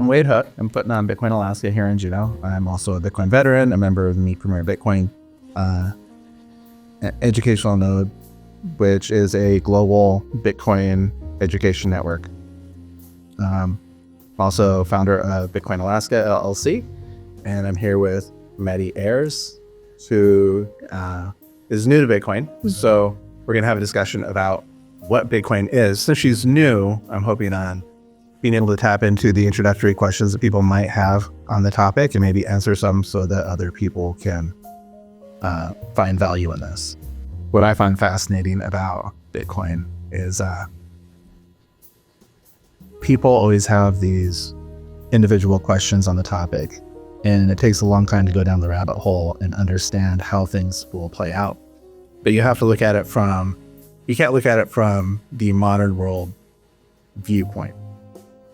I'm Wade Hook. I'm putting on Bitcoin Alaska here in Juneau. I'm also a Bitcoin veteran, a member of the Me Premier Bitcoin educational node, which is a global Bitcoin education network. Also founder of Bitcoin Alaska LLC, and I'm here with Maddy Ayers, who is new to Bitcoin. So we're going to have a discussion about what Bitcoin is. Since she's new, I'm hoping on being able to tap into the introductory questions that people might have on the topic and maybe answer some so that other people can find value in this. What I find fascinating about Bitcoin is people always have these individual questions on the topic, and it takes a long time to go down the rabbit hole and understand how things will play out. But you have to look at it you can't look at it from the modern world viewpoint.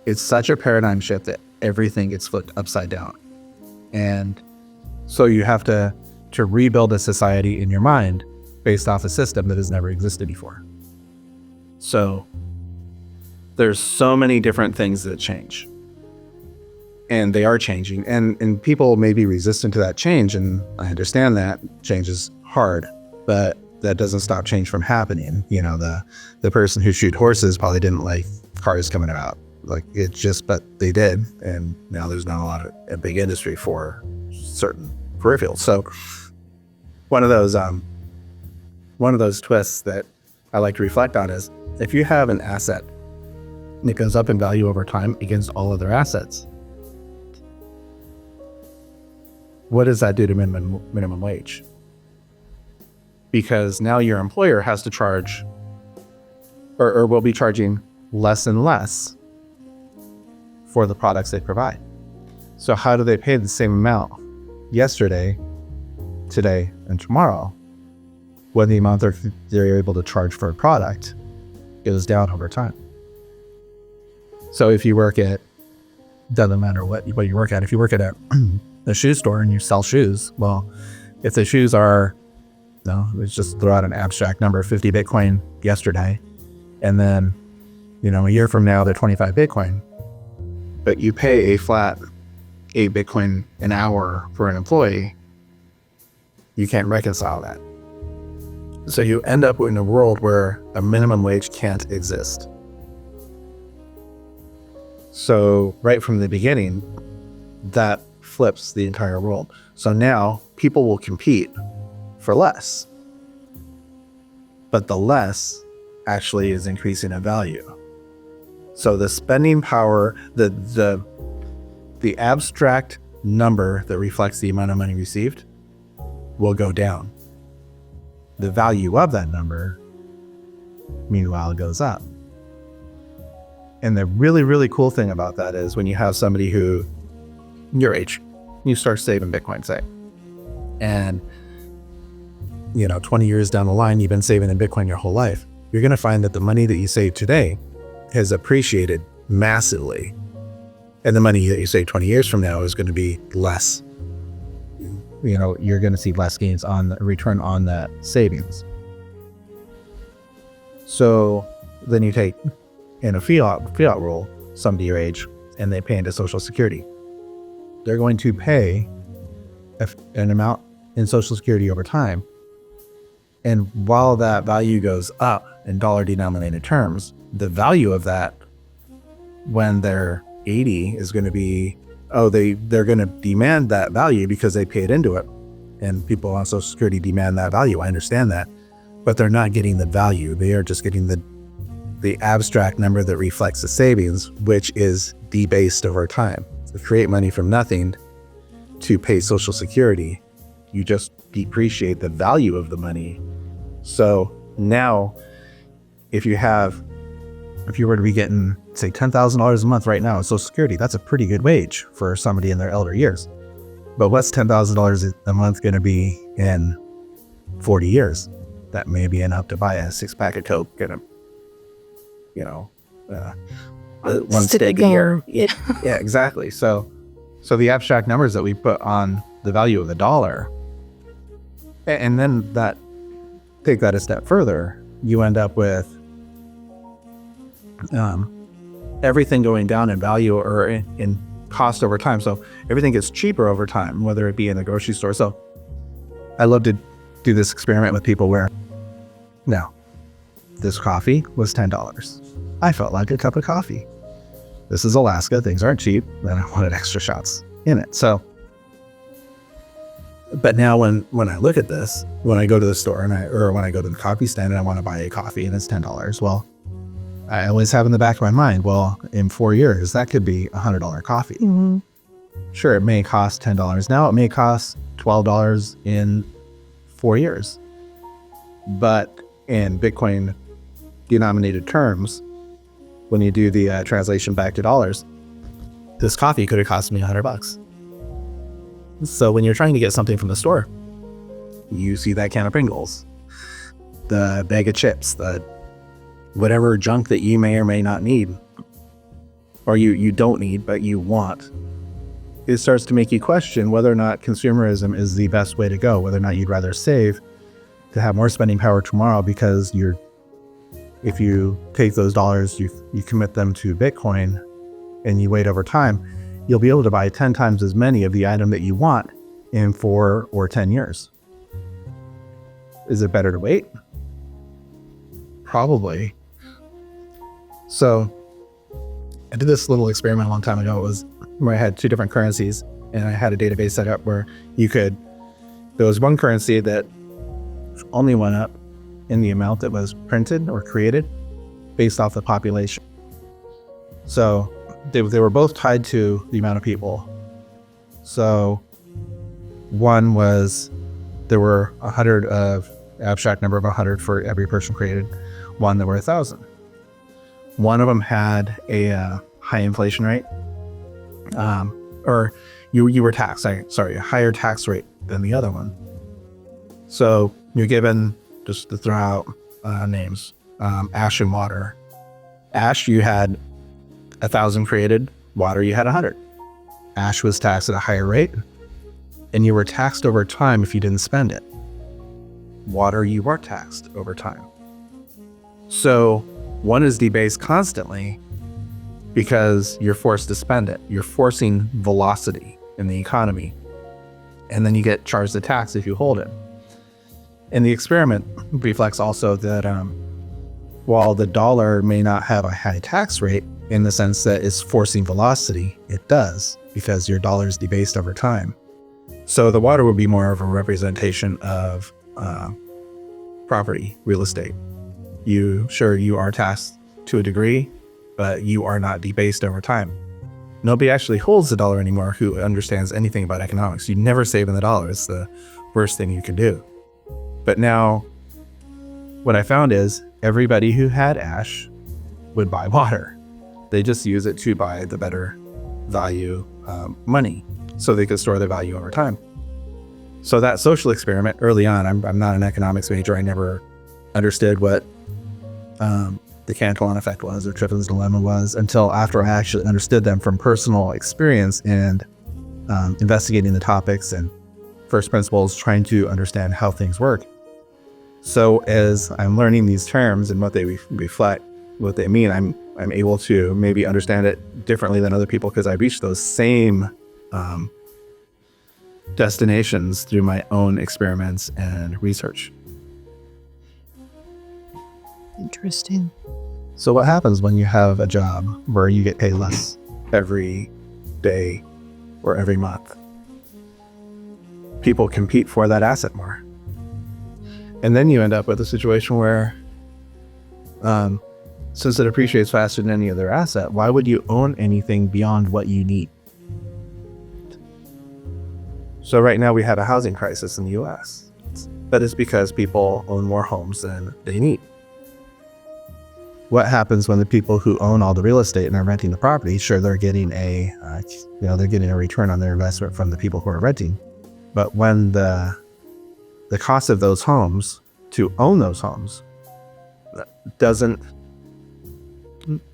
It's such a paradigm shift that everything gets flipped upside down. And so you have to rebuild a society in your mind based off a system that has never existed before. So there's so many different things that change. And they are changing. And people may be resistant to that change. And I understand that change is hard, but that doesn't stop change from happening. You know, the person who shoot horses probably didn't like cars coming out. Like but they did. And now there's not a big industry for certain peripherals. So one of those twists that I like to reflect on is if you have an asset and it goes up in value over time against all other assets, what does that do to minimum wage? Because now your employer has to charge or will be charging less and less for the products they provide. So how do they pay the same amount yesterday, today, and tomorrow when the amount they're able to charge for a product goes down over time? So if you work at, doesn't matter what you work at, if you work at a shoe store and you sell shoes, well, if the shoes are, let's just throw out an abstract number, 50 Bitcoin yesterday, and then, a year from now, they're 25 Bitcoin, but you pay a flat 8 Bitcoin an hour for an employee, you can't reconcile that. So you end up in a world where a minimum wage can't exist. So right from the beginning, that flips the entire world. So now people will compete for less, but the less actually is increasing in value. So the spending power, the abstract number that reflects the amount of money received will go down. The value of that number, meanwhile, goes up. And the really, really cool thing about that is when you have somebody who, your age, you start saving Bitcoin, say, and 20 years down the line, you've been saving in Bitcoin your whole life, you're going to find that the money that you save today has appreciated massively. And the money that you save 20 years from now is going to be less. You're going to see less gains on the return on that savings. So then you take in a fiat rule, somebody your age, and they pay into Social Security. They're going to pay an amount in Social Security over time. And while that value goes up in dollar denominated terms, the value of that when they're 80 is going to be, they're going to demand that value because they paid into it. And people on Social Security demand that value. I understand that, but they're not getting the value. They are just getting the abstract number that reflects the savings, which is debased over time. To create money from nothing to pay Social Security, you just depreciate the value of the money. So now, if you were to be getting, say, $10,000 a month right now in Social Security, that's a pretty good wage for somebody in their elder years. But what's $10,000 a month going to be in 40 years? That may be enough to buy a 6-pack of Coke and one steak a year. Yeah, exactly. So the abstract numbers that we put on the value of the dollar, and then take that a step further, you end up with everything going down in value or in cost over time. So everything gets cheaper over time, whether it be in the grocery store. So I love to do this experiment with people where now this coffee was $10. I felt like a cup of coffee. This is Alaska. Things aren't cheap. Then I wanted extra shots in it. So, but now when I look at this, when I go to the store or when I go to the coffee stand and I want to buy a coffee and it's $10, well, I always have in the back of my mind, well, in 4 years, that could be $100 coffee. Mm-hmm. Sure, it may cost $10 now. It may cost $12 in 4 years. But in Bitcoin denominated terms, when you do the translation back to dollars, this coffee could have cost me $100. So when you're trying to get something from the store, you see that can of Pringles, the bag of chips, the whatever junk that you may or may not need, or you don't need, but you want. It starts to make you question whether or not consumerism is the best way to go, whether or not you'd rather save to have more spending power tomorrow, because if you take those dollars, you commit them to Bitcoin and you wait over time, you'll be able to buy 10 times as many of the item that you want in 4 or 10 years. Is it better to wait? Probably. So I did this little experiment a long time ago. It was where I had 2 different currencies and I had a database set up where there was one currency that only went up in the amount that was printed or created based off the population. So they were both tied to the amount of people. So one was, there were 100 of abstract number of 100 for every person created. One, there were 1,000. One of them had a high inflation rate, or you were taxed, a higher tax rate than the other one. So you're given, just to throw out names, ash and water. Ash, you had 1,000 created. Water, you had 100. Ash was taxed at a higher rate, and you were taxed over time if you didn't spend it. Water, you weren't taxed over time. So one is debased constantly because you're forced to spend it. You're forcing velocity in the economy, and then you get charged a tax if you hold it. And the experiment reflects also that while the dollar may not have a high tax rate in the sense that it's forcing velocity, it does, because your dollar is debased over time. So the water would be more of a representation of property, real estate. You are taxed to a degree, but you are not debased over time. Nobody actually holds the dollar anymore who understands anything about economics. You never save in the dollar. It's the worst thing you can do. But now what I found is everybody who had ash would buy water. They just use it to buy the better value money so they could store their value over time. So that social experiment early on, I'm not an economics major. I never understood what the Cantillon effect was or Triffin's dilemma was until after I actually understood them from personal experience and investigating the topics and first principles, trying to understand how things work. So as I'm learning these terms and what they reflect, what they mean, I'm able to maybe understand it differently than other people because I reached those same destinations through my own experiments and research. Interesting. So what happens when you have a job where you get paid less every day or every month? People compete for that asset more. And then you end up with a situation where since it appreciates faster than any other asset, why would you own anything beyond what you need? So right now we have a housing crisis in the US. That is because people own more homes than they need. What happens when the people who own all the real estate and are renting the property, sure, they're getting they're getting a return on their investment from the people who are renting. But when the cost of those homes to own those homes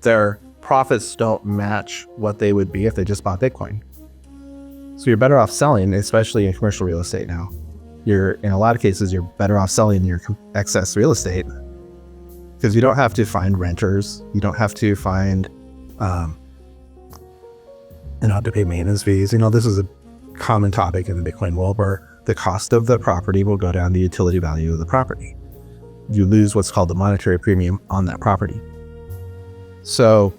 their profits don't match what they would be if they just bought Bitcoin. So you're better off selling, especially in commercial real estate now. In a lot of cases, you're better off selling your excess real estate because you don't have to find renters. You don't have to find and not to pay maintenance fees. This is a common topic in the Bitcoin world where the cost of the property will go down the utility value of the property. You lose what's called the monetary premium on that property. So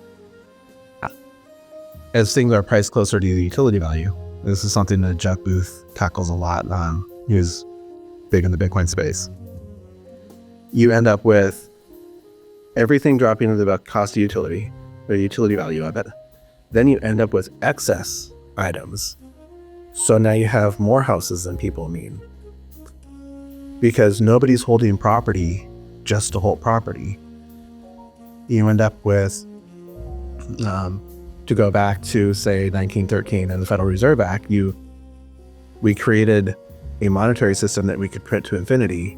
as things are priced closer to the utility value, this is something that Jeff Booth tackles a lot. He was big in the Bitcoin space. You end up with everything dropping to the cost of utility, the utility value of it. Then you end up with excess items. So now you have more houses than people need, because nobody's holding property just to hold property. You end up with, to go back to say 1913 and the Federal Reserve Act, we created a monetary system that we could print to infinity.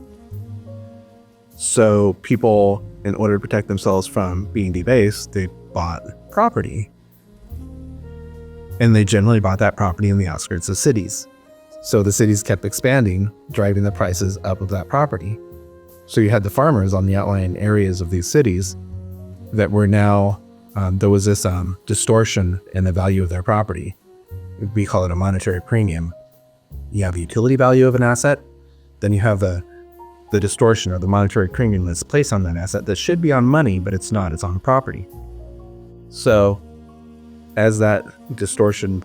So people, in order to protect themselves from being debased, they bought property. And they generally bought that property in the outskirts of cities. So the cities kept expanding, driving the prices up of that property. So you had the farmers on the outlying areas of these cities that were now, there was this distortion in the value of their property. We call it a monetary premium. You have the utility value of an asset, then you have the distortion or the monetary premium that's placed on that asset that should be on money, but it's not, it's on property. So as that distortion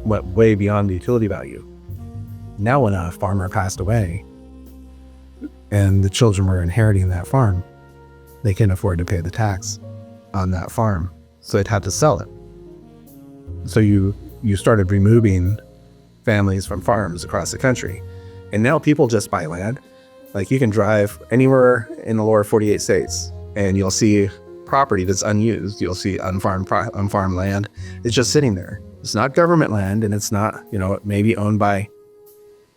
went way beyond the utility value, now when a farmer passed away and the children were inheriting that farm, they couldn't afford to pay the tax on that farm, so they'd have to sell it. So you started removing families from farms across the country, and now people just buy land. Like, you can drive anywhere in the lower 48 states and you'll see property that's unused. You'll see unfarmed land. It's just sitting there. It's not government land, and it's not, it may be owned by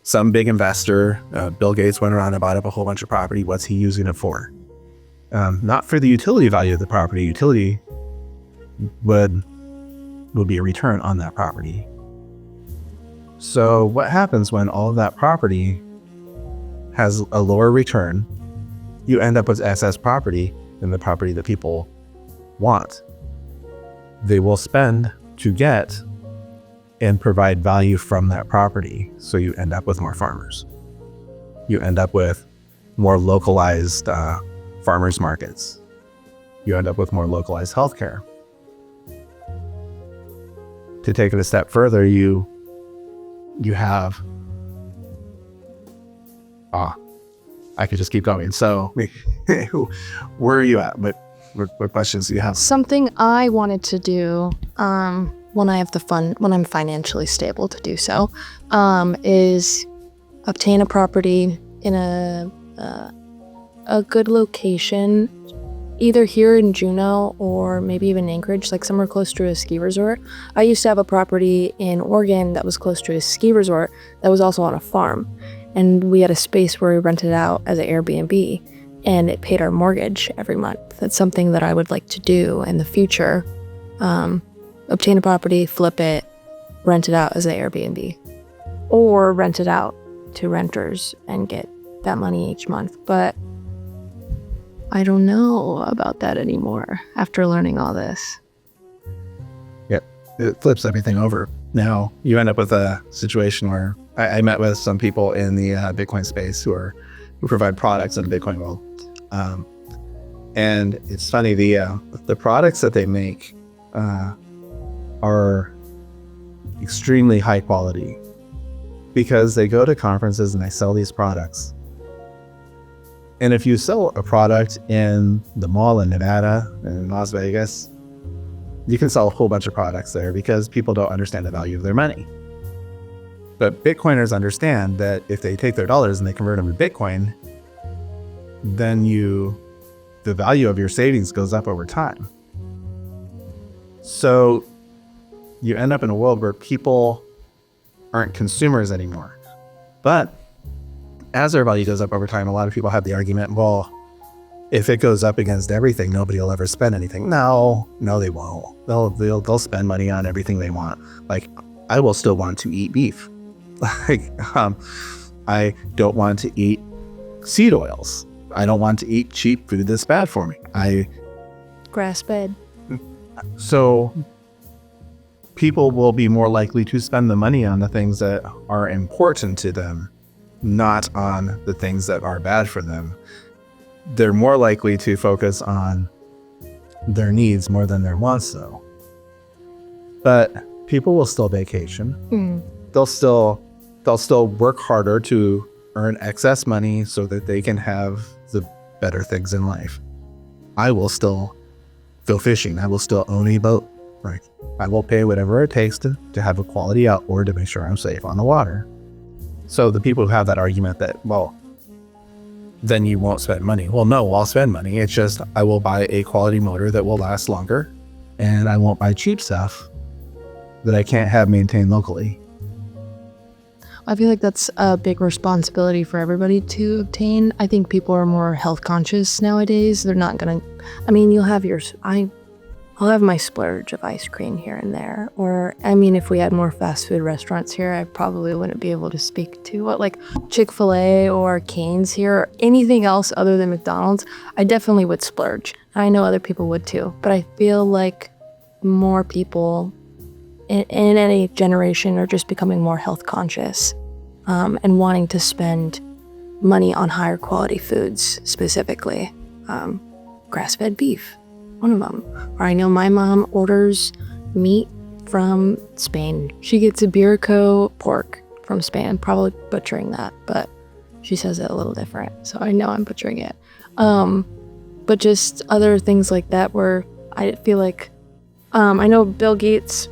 some big investor. Bill Gates went around and bought up a whole bunch of property. What's he using it for? Not for the utility value of the property. Utility would be a return on that property. So what happens when all of that property has a lower return? You end up with excess property than the property that people want. They will spend to get and provide value from that property. So you end up with more farmers. You end up with more localized farmers markets. You end up with more localized healthcare. To take it a step further, you have, I could just keep going. So where are you at? What questions do you have? Something I wanted to do when I'm financially stable to do so, is obtain a property in a good location, either here in Juneau or maybe even Anchorage, like somewhere close to a ski resort. I used to have a property in Oregon that was close to a ski resort that was also on a farm. And we had a space where we rented out as an Airbnb, and it paid our mortgage every month. That's something that I would like to do in the future. Obtain a property, flip it, rent it out as an Airbnb, or rent it out to renters and get that money each month. But I don't know about that anymore after learning all this. Yep, it flips everything over. Now you end up with a situation where I met with some people in the Bitcoin space who provide products in the Bitcoin world, and it's funny, the products that they make are extremely high quality because they go to conferences and they sell these products. And if you sell a product in the mall in Nevada and Las Vegas, you can sell a whole bunch of products there because people don't understand the value of their money. But Bitcoiners understand that if they take their dollars and they convert them to Bitcoin, then the value of your savings goes up over time. So you end up in a world where people aren't consumers anymore. But as their value goes up over time, a lot of people have the argument, well, if it goes up against everything, nobody will ever spend anything. No, they won't. They'll spend money on everything they want. Like, I will still want to eat beef. Like, I don't want to eat seed oils. I don't want to eat cheap food that's bad for me. Grass-fed. So people will be more likely to spend the money on the things that are important to them, not on the things that are bad for them. They're more likely to focus on their needs more than their wants, though. But people will still vacation. They'll still work harder to earn excess money so that they can have the better things in life. I will still go fishing. I will still own a boat. Right. I will pay whatever it takes to have a quality outboard to make sure I'm safe on the water. So the people who have that argument that, well, then you won't spend money. Well, no, I'll spend money. It's just I will buy a quality motor that will last longer, and I won't buy cheap stuff that I can't have maintained locally. I feel like that's a big responsibility for everybody to obtain. I think people are more health conscious nowadays. They're not gonna, I mean, you'll have I'll have my splurge of ice cream here and there. Or, I mean, if we had more fast food restaurants here, I probably wouldn't be able to speak to what, like Chick-fil-A or Cane's here, or anything else other than McDonald's. I definitely would splurge. I know other people would too, but I feel like more people in any generation are just becoming more health conscious and wanting to spend money on higher quality foods, specifically grass-fed beef. One of them. Or I know my mom orders meat from Spain. She gets a Iberico pork from Spain. Probably butchering that, but she says it a little different, so I know I'm butchering it. But just other things like that where I feel like I know Bill Gates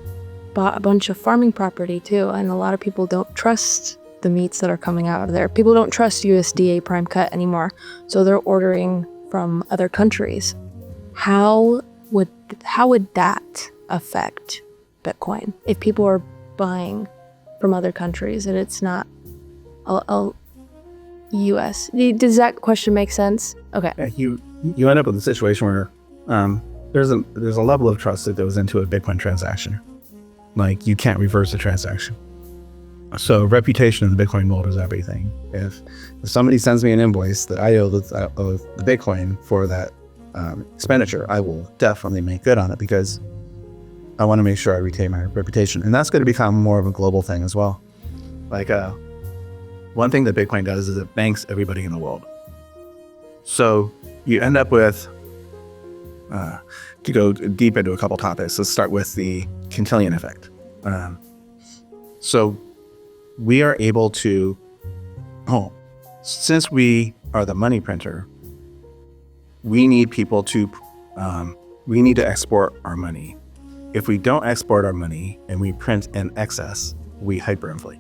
bought a bunch of farming property too, and a lot of people don't trust the meats that are coming out of there. People don't trust USDA prime cut anymore, so they're ordering from other countries. How would that affect Bitcoin if people are buying from other countries and it's not a US? Does that question make sense? Okay. You end up with a situation where there's a level of trust that goes into a Bitcoin transaction. Like, you can't reverse a transaction. So reputation in the Bitcoin world is everything. If somebody sends me an invoice that I owe the Bitcoin for that expenditure, I will definitely make good on it because I want to make sure I retain my reputation. And that's going to become more of a global thing as well. Like one thing that Bitcoin does is it banks everybody in the world. So you end up with, to go deep into a couple topics, let's start with the Cantillon effect. So we are able to, since we are the money printer, we need people to, we need to export our money. If we don't export our money and we print in excess, we hyperinflate.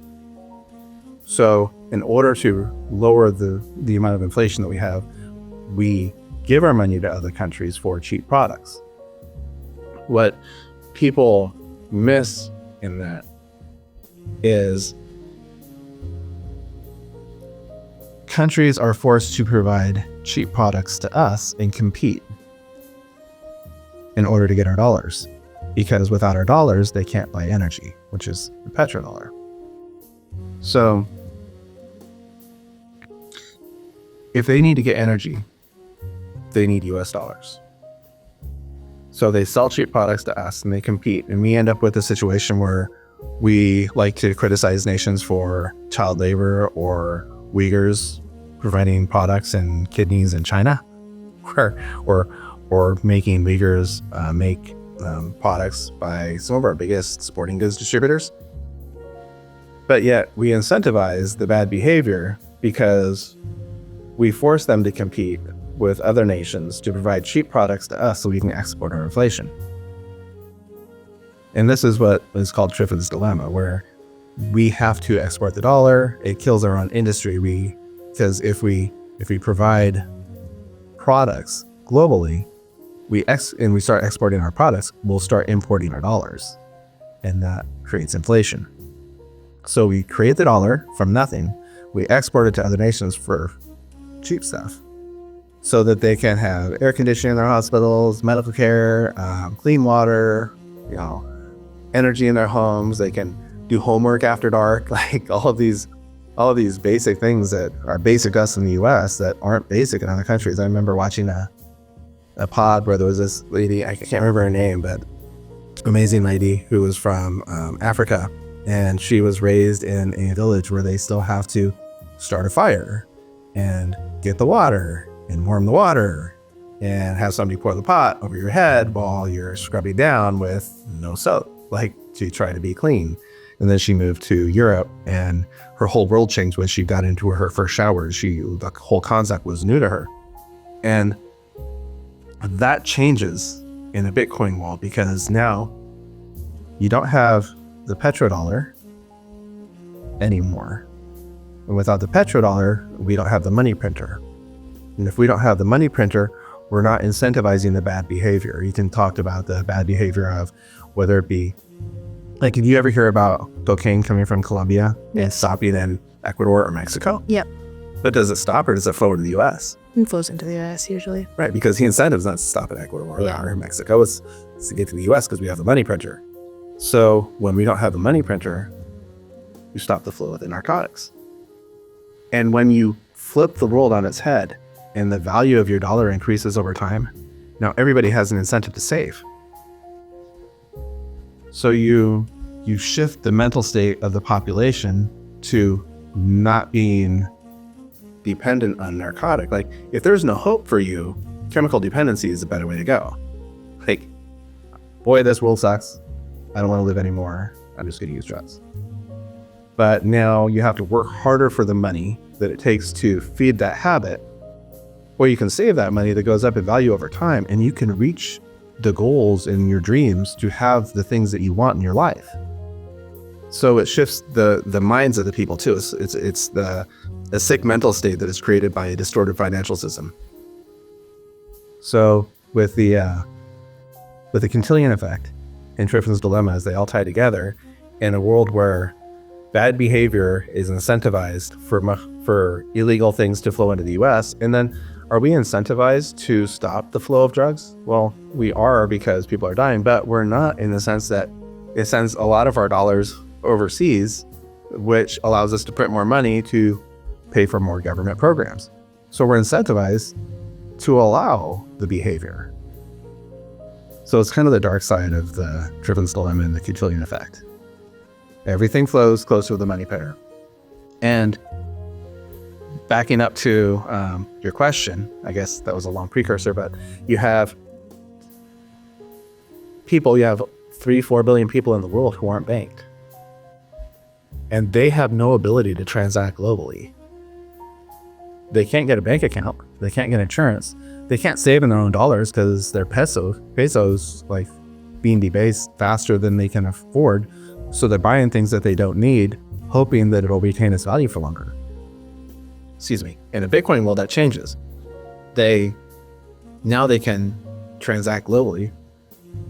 So in order to lower the amount of inflation that we have, we give our money to other countries for cheap products. What people miss in that is countries are forced to provide cheap products to us and compete in order to get our dollars. Because without our dollars, they can't buy energy, which is the petrodollar. So if they need to get energy, they need US dollars. So they sell cheap products to us and they compete. And we end up with a situation where we like to criticize nations for child labor or Uyghurs providing products and kidneys in China, or making Uyghurs make products by some of our biggest sporting goods distributors. But yet we incentivize the bad behavior because we force them to compete with other nations to provide cheap products to us so we can export our inflation. And this is what is called Triffin's dilemma, where we have to export the dollar. It kills our own industry. Because if we provide products globally, and we start exporting our products, we'll start importing our dollars, and that creates inflation. So we create the dollar from nothing. We export it to other nations for cheap stuff, so that they can have air conditioning in their hospitals, medical care, clean water, energy in their homes. They can do homework after dark, like all of these basic things that are basic to us in the US that aren't basic in other countries. I remember watching a pod where there was this lady, I can't remember her name, but amazing lady who was from Africa, and she was raised in a village where they still have to start a fire and get the water and warm the water and have somebody pour the pot over your head while you're scrubbing down with no soap, like to try to be clean. And then she moved to Europe, and her whole world changed when she got into her first showers. The whole concept was new to her. And that changes in a Bitcoin world, because now you don't have the petrodollar anymore. And without the petrodollar, we don't have the money printer. And if we don't have the money printer, we're not incentivizing the bad behavior. Ethan talked about the bad behavior of whether it be, like, if you ever hear about cocaine coming from Colombia and stopping in Ecuador or Mexico? Yep. But does it stop, or does it flow to the US? It flows into the US usually. Right, because the incentive is not to stop in Ecuador or Mexico. It's to get to the US because we have the money printer. So when we don't have the money printer, you stop the flow of the narcotics. And when you flip the world on its head and the value of your dollar increases over time, now everybody has an incentive to save. So you shift the mental state of the population to not being dependent on narcotic. Like, if there's no hope for you, chemical dependency is a better way to go. Like, boy, this world sucks. I don't want to live anymore. I'm just going to use drugs. But now you have to work harder for the money that it takes to feed that habit, or you can save that money that goes up in value over time, and you can reach the goals and your dreams to have the things that you want in your life. So it shifts the minds of the people too. It's the sick mental state that is created by a distorted financial system. So with the Cantillon effect and Triffin's dilemma, as they all tie together in a world where bad behavior is incentivized for illegal things to flow into the US, and then are we incentivized to stop the flow of drugs? Well, we are, because people are dying, but we're not, in the sense that it sends a lot of our dollars overseas, which allows us to print more money to pay for more government programs. So we're incentivized to allow the behavior. So it's kind of the dark side of the Triffin's dilemma and the Cantillon effect. Everything flows closer to the money printer. And backing up to your question, I guess that was a long precursor, but you have 3-4 billion people in the world who aren't banked. And they have no ability to transact globally. They can't get a bank account. They can't get insurance. They can't save in their own dollars because their pesos like being debased faster than they can afford. So they're buying things that they don't need, hoping that it'll retain its value for longer. Excuse me. In a Bitcoin world, that changes. Now they can transact globally.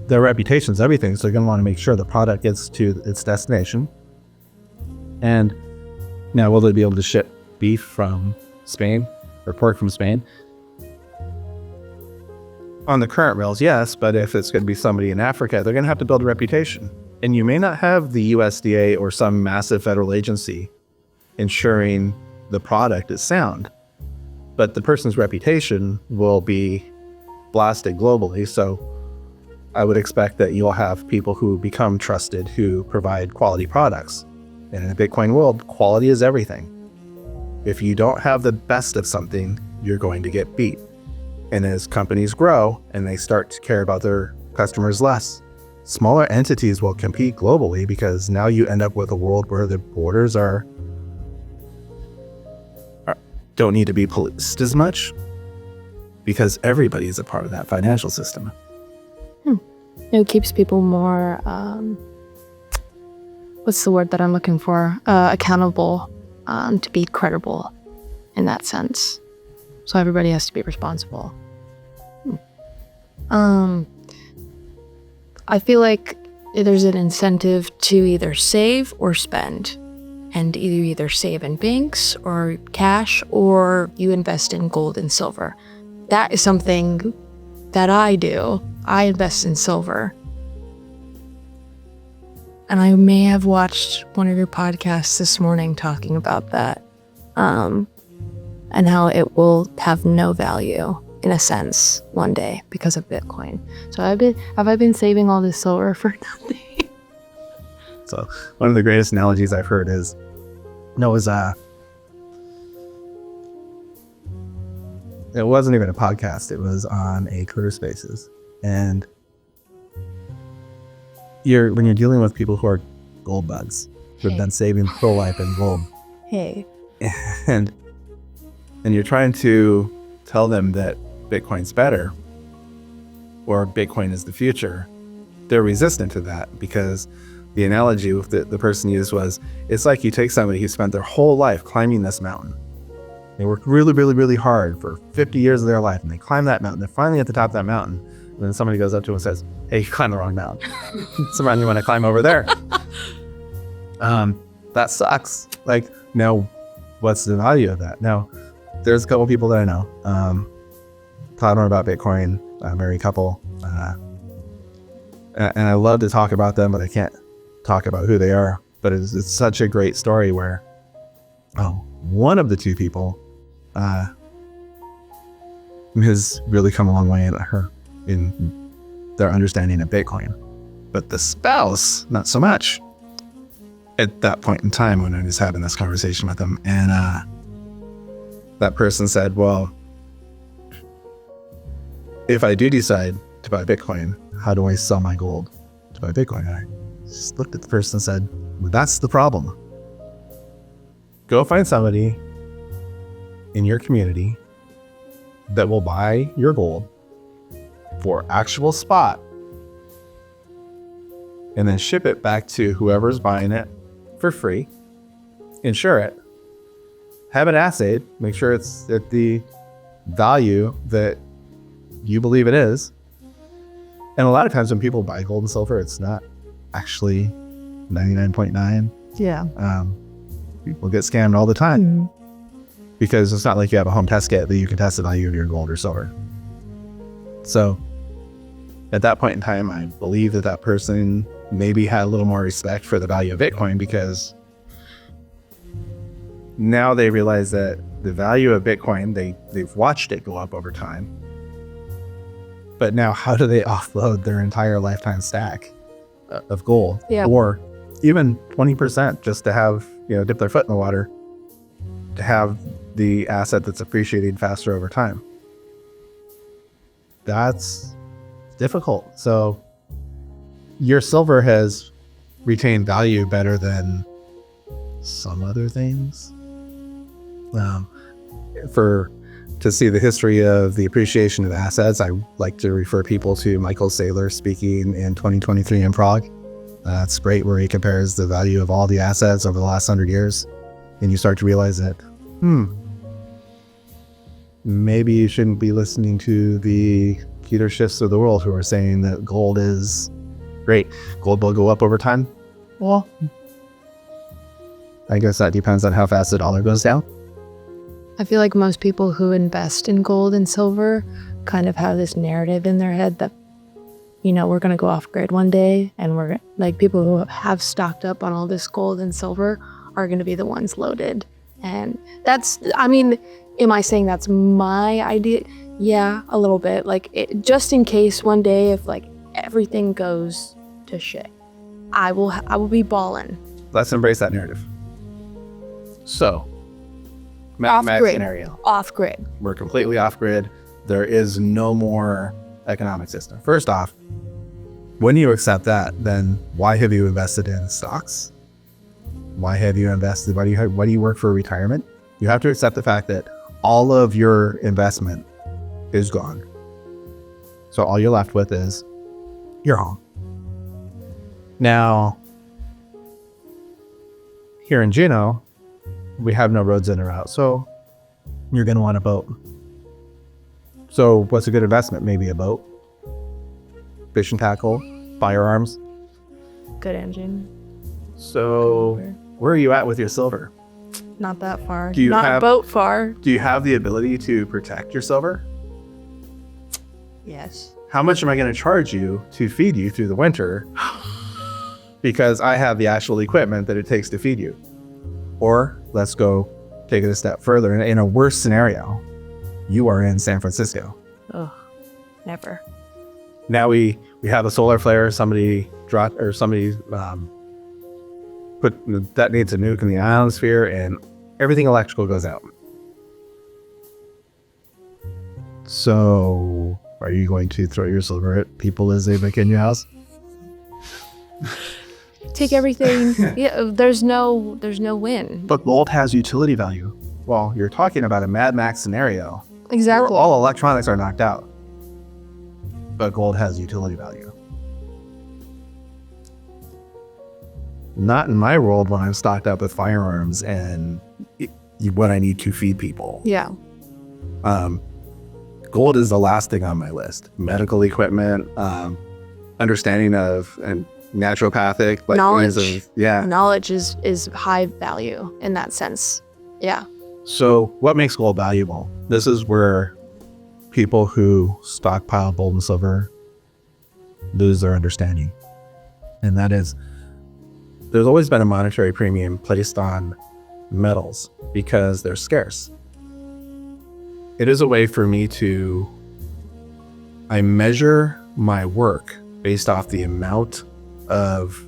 Their reputation's everything, so they're going to want to make sure the product gets to its destination. And now, will they be able to ship beef from Spain or pork from Spain? On the current rails, yes, but if it's going to be somebody in Africa, they're going to have to build a reputation. And you may not have the USDA or some massive federal agency ensuring the product is sound, but the person's reputation will be blasted globally. So I would expect that you'll have people who become trusted, who provide quality products. And in a Bitcoin world, quality is everything. If you don't have the best of something, you're going to get beat. And as companies grow and they start to care about their customers less, smaller entities will compete globally, because now you end up with a world where the borders don't need to be policed as much, because everybody is a part of that financial system. It keeps people more, what's the word that I'm looking for? Accountable, to be credible in that sense. So everybody has to be responsible. I feel like there's an incentive to either save or spend. And either save in banks or cash, or you invest in gold and silver. That is something that I do. I invest in silver. And I may have watched one of your podcasts this morning talking about that, and how it will have no value in a sense, one day because of Bitcoin. So have I been saving all this silver for nothing? So one of the greatest analogies I've heard is, it wasn't even a podcast. It was on a Career Spaces. And when you're dealing with people who are gold bugs, who've been saving full life in gold. Hey. And you're trying to tell them that Bitcoin's better or Bitcoin is the future. They're resistant to that because the analogy with the person used was, it's like you take somebody who spent their whole life climbing this mountain. They worked really, really, really hard for 50 years of their life, and they climb that mountain. They're finally at the top of that mountain. And then somebody goes up to them and says, hey, you climbed the wrong mountain. Somebody, you want to climb over there. That sucks. Like, now, what's the value of that? Now, there's a couple people that I know, talk more about Bitcoin, a married couple. And I love to talk about them, but I can't talk about who they are. But it's such a great story where, one of the two people has really come a long way in their understanding of Bitcoin. But the spouse, not so much at that point in time when I was having this conversation with them. And that person said, well, if I do decide to buy Bitcoin, how do I sell my gold to buy Bitcoin? And I just looked at the person and said, well, that's the problem. Go find somebody in your community that will buy your gold for actual spot and then ship it back to whoever's buying it for free, insure it, have it assayed, make sure it's at the value that you believe it is. And a lot of times when people buy gold and silver, it's not actually 99.9. Yeah. People get scammed all the time because it's not like you have a home test kit that you can test the value of your gold or silver. So at that point in time, I believe that person maybe had a little more respect for the value of Bitcoin because now they realize that the value of Bitcoin, they've watched it go up over time. But now how do they offload their entire lifetime stack of gold? Yeah. Or even 20% just to have, dip their foot in the water to have the asset that's appreciating faster over time. That's difficult. So your silver has retained value better than some other things. To see the history of the appreciation of assets, I like to refer people to Michael Saylor speaking in 2023 in Prague. That's great, where he compares the value of all the assets over the last 100 years. And you start to realize that, maybe you shouldn't be listening to the Peter Schiffs of the world who are saying that gold is great. Gold will go up over time. Well, I guess that depends on how fast the dollar goes down. I feel like most people who invest in gold and silver kind of have this narrative in their head that, we're going to go off grid one day, and we're like, people who have stocked up on all this gold and silver are going to be the ones loaded. And am I saying that's my idea? Yeah, a little bit. Like, just in case one day if everything goes to shit, I will be balling. Let's embrace that narrative. So, Off grid. Scenario. Off grid. We're completely off grid. There is no more economic system. First off, when you accept that, then why have you invested in stocks? Why have you invested? Why do you work for retirement? You have to accept the fact that all of your investment is gone. So all you're left with is your home. Now, here in Juneau, we have no roads in or out, so you're going to want a boat. So what's a good investment? Maybe a boat, fishing tackle, firearms. Good engine. So where are you at with your silver? Not that far. Do you Not boat far. Do you have the ability to protect your silver? Yes. How much am I going to charge you to feed you through the winter? Because I have the actual equipment that it takes to feed you. Or let's go take it a step further. In a worse scenario, you are in San Francisco Ugh, never. Now we have a solar flare. Somebody dropped, or somebody detonates a nuke in the ionosphere, and everything electrical goes out. So, are you going to throw your silver at people as they break in your house? Take everything. Yeah, there's no win. But gold has utility value. Well, you're talking about a Mad Max scenario. Exactly. Where all electronics are knocked out. But gold has utility value. Not in my world when I'm stocked up with firearms and what I need to feed people. Yeah. Gold is the last thing on my list. Medical equipment, understanding of and naturopathic knowledge. Yeah. Knowledge is high value in that sense. Yeah. So what makes gold valuable? This is where people who stockpile gold and silver lose their understanding. And that is, there's always been a monetary premium placed on metals because they're scarce. It is a way for me I measure my work based off the amount of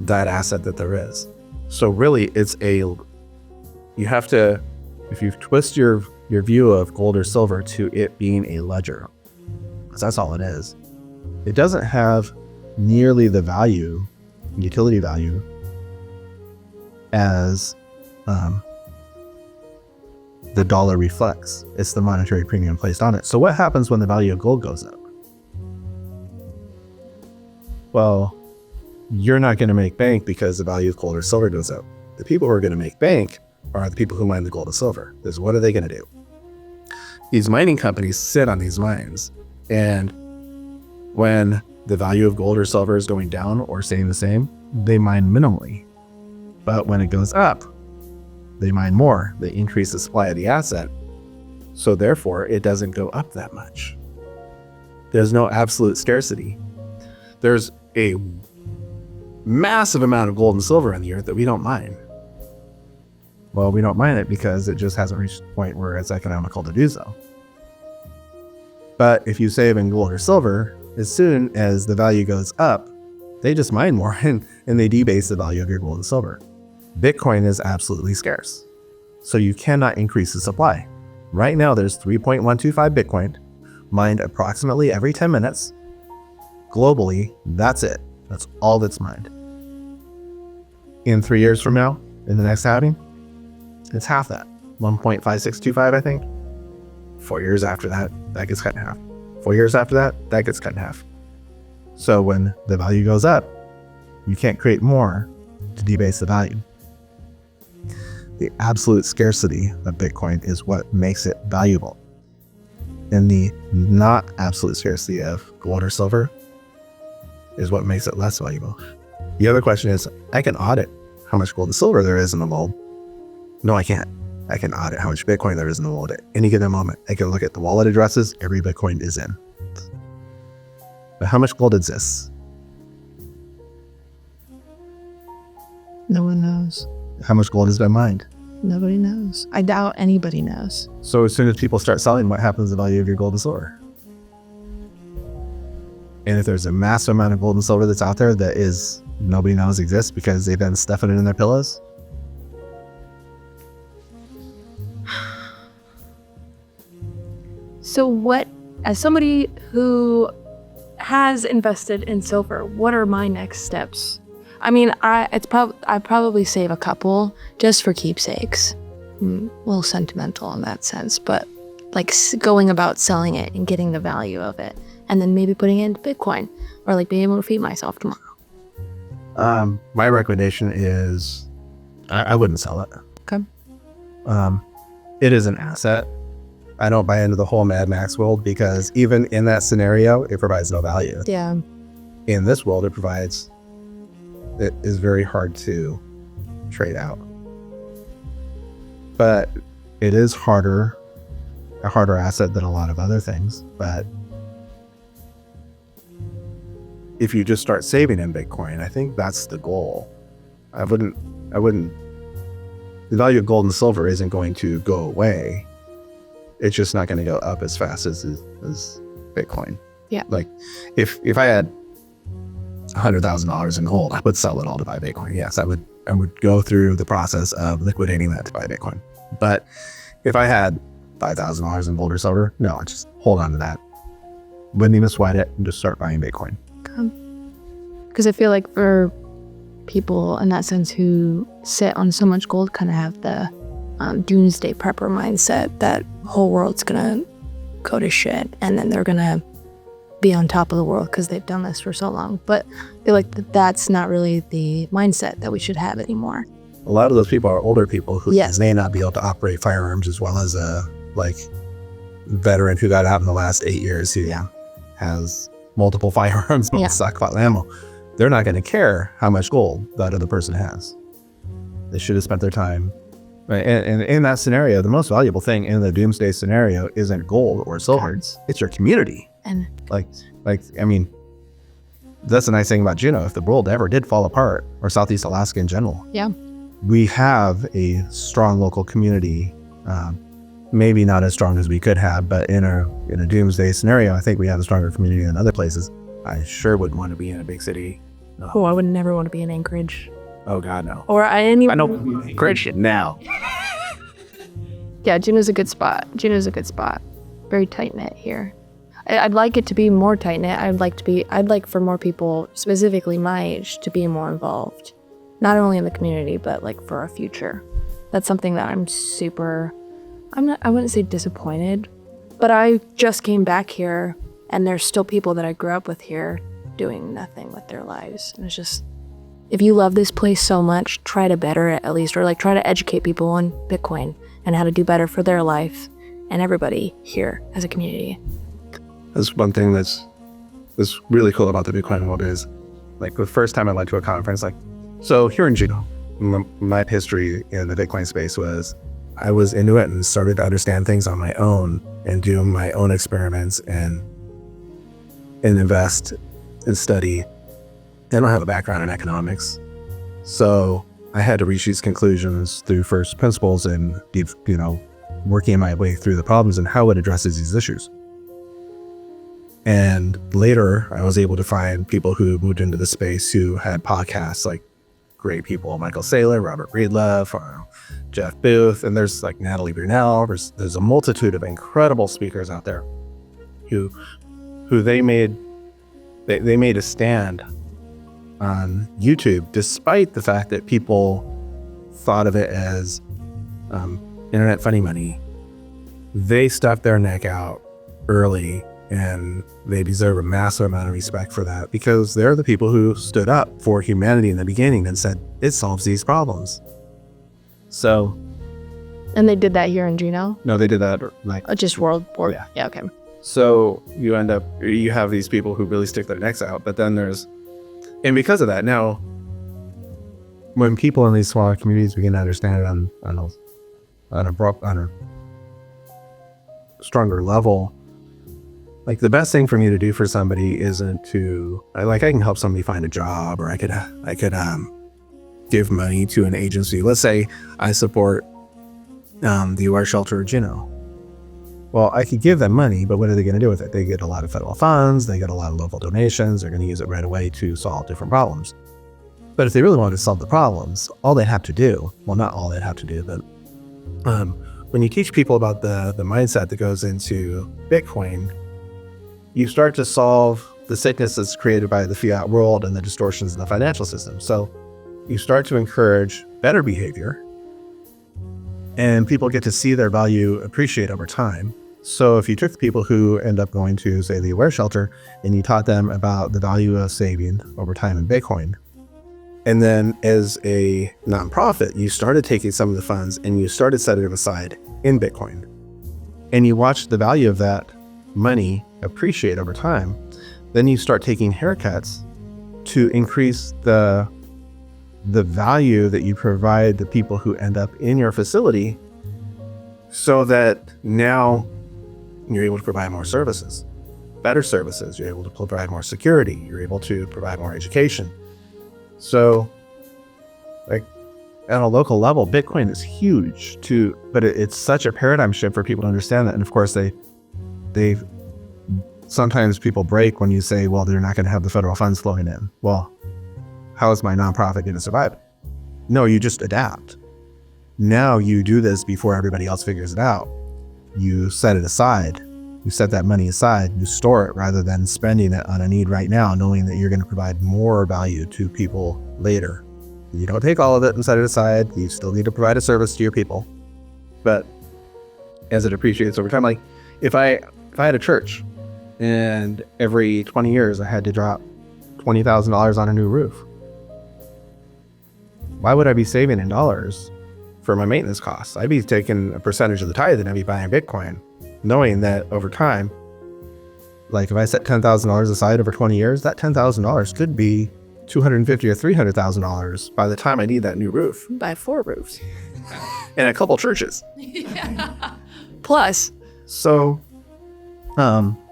that asset that there is. So really you have to, if you twist your view of gold or silver to it being a ledger, because that's all it is. It doesn't have nearly the value, utility value, as the dollar reflects. It's the monetary premium placed on it. So what happens when the value of gold goes up? Well, you're not going to make bank because the value of gold or silver goes up. The people who are going to make bank are the people who mine the gold and silver. Because what are they going to do? These mining companies sit on these mines, and when the value of gold or silver is going down or staying the same, they mine minimally. But when it goes up, they mine more. They increase the supply of the asset. So therefore, it doesn't go up that much. There's no absolute scarcity. There's a massive amount of gold and silver in the earth that we don't mine. Well, we don't mine it because it just hasn't reached the point where it's economical to do so. But if you save in gold or silver, as soon as the value goes up, they just mine more and they debase the value of your gold and silver. Bitcoin is absolutely scarce. So you cannot increase the supply. Right now, there's 3.125 Bitcoin mined approximately every 10 minutes. Globally, that's it. That's all that's mined. In 3 years from now, in the next halving, it's half that. 1.5625, I think. 4 years after that, that gets cut in half. 4 years after that, that gets cut in half. So when the value goes up, you can't create more to debase the value. The absolute scarcity of Bitcoin is what makes it valuable. And the not absolute scarcity of gold or silver is what makes it less valuable. The other question is, I can audit how much gold and silver there is in the world. No, I can't. I can audit how much Bitcoin there is in the world at any given moment. I can look at the wallet addresses every Bitcoin is in. But how much gold exists? No one knows. How much gold has been mined? Nobody knows. I doubt anybody knows. So as soon as people start selling, what happens to the value of your gold and silver? And if there's a massive amount of gold and silver that's out there that is nobody knows exists because they've been stuffing it in their pillows? So what, as somebody who has invested in silver, what are my next steps? I mean, I'd probably save a couple just for keepsakes. A little sentimental in that sense, but like going about selling it and getting the value of it, and then maybe putting it into Bitcoin, or like being able to feed myself tomorrow. My recommendation is, I wouldn't sell it. Okay. It is an asset. I don't buy into the whole Mad Max world because even in that scenario, it provides no value. Yeah. In this world, it is very hard to trade out. But it is a harder asset than a lot of other things. But if you just start saving in Bitcoin, I think that's the goal. I wouldn't, the value of gold and silver isn't going to go away. It's just not going to go up as fast as Bitcoin. Yeah. Like if I had $100,000 in gold, I would sell it all to buy Bitcoin. Yes, I would go through the process of liquidating that to buy Bitcoin. But if I had $5,000 in gold or silver, no, I just hold on to that. Wouldn't even sweat it and just start buying Bitcoin. Because I feel like for people in that sense who sit on so much gold kind of have the doomsday prepper mindset that whole world's gonna go to shit and then they're gonna be on top of the world because they've done this for so long. But I feel like that's not really the mindset that we should have anymore. A lot of those people are older people who Yes. may not be able to operate firearms as well as a veteran who got out in the last 8 years who has multiple firearms and stockpile ammo. They're not going to care how much gold that other person has. They should have spent their time. Right? And in that scenario, the most valuable thing in the doomsday scenario isn't gold or silver. It's your community. And I mean, that's the nice thing about Juneau. If the world ever did fall apart, or Southeast Alaska in general, we have a strong local community. Maybe not as strong as we could have, but in a doomsday scenario, I think we have a stronger community than other places. I sure wouldn't want to be in a big city. No. I would never want to be in Anchorage. Oh God, no. Or I didn't even. I know Anchorage now. Yeah, Juneau's a good spot. Very tight knit here. I'd like it to be more tight knit. I'd like for more people, specifically my age, to be more involved, not only in the community but like for our future. That's something that I wouldn't say disappointed, but I just came back here and there's still people that I grew up with here doing nothing with their lives. And it's just, if you love this place so much, try to better it at least, or like try to educate people on Bitcoin and how to do better for their life and everybody here as a community. That's one thing that's really cool about the Bitcoin world is, like, the first time I went to a conference, like, so here in Juneau, my history in the Bitcoin space was I was into it and started to understand things on my own and do my own experiments and invest and study. I don't have a background in economics, so I had to reach these conclusions through first principles and working my way through the problems and how it addresses these issues. And later, I was able to find people who moved into the space who had podcasts, like great people, Michael Saylor, Robert Breedlove, Jeff Booth, and there's like Natalie Brunell. There's a multitude of incredible speakers out there who they made a stand on YouTube, despite the fact that people thought of it as internet funny money. They stuck their neck out early, and they deserve a massive amount of respect for that, because they're the people who stood up for humanity in the beginning and said, it solves these problems. So. And they did that here in Juneau? No, they did that like. Just world. Yeah. Yeah, okay. So you have these people who really stick their necks out, but then and because of that, now, when people in these smaller communities begin to understand it on a stronger level, like, the best thing for me to do for somebody isn't to, I can help somebody find a job, or I could give money to an agency. Let's say I support the Ayers shelter in Juneau. Well, I could give them money, but what are they going to do with it? They get a lot of federal funds, they get a lot of local donations, they're going to use it right away to solve different problems. But if they really wanted to solve the problems, all they have to do, well, not all they'd have to do, but when you teach people about the mindset that goes into Bitcoin, you start to solve the sickness that's created by the fiat world and the distortions in the financial system. So you start to encourage better behavior, and people get to see their value appreciate over time. So if you took the people who end up going to, say, the Ayers shelter, and you taught them about the value of saving over time in Bitcoin, and then as a nonprofit, you started taking some of the funds and you started setting them aside in Bitcoin, and you watched the value of that money appreciate over time, then you start taking haircuts to increase the value that you provide the people who end up in your facility, so that now you're able to provide more services, better services. You're able to provide more security. You're able to provide more education. So, like, at a local level, Bitcoin is huge but it's such a paradigm shift for people to understand that. And of course, they sometimes people break when you say, well, they're not going to have the federal funds flowing in. Well, how is my nonprofit going to survive? No, you just adapt. Now you do this before everybody else figures it out. You set it aside. You set that money aside. You store it rather than spending it on a need right now, knowing that you're going to provide more value to people later. You don't take all of it and set it aside. You still need to provide a service to your people. But as it appreciates over time, like if I had a church and every 20 years I had to drop $20,000 on a new roof, why would I be saving in dollars for my maintenance costs? I'd be taking a percentage of the tithe and I'd be buying Bitcoin, knowing that over time, like if I set $10,000 aside over 20 years, that $10,000 could be $250,000 or $300,000 by the time I need that new roof. Buy 4 roofs. And a couple churches. Plus. So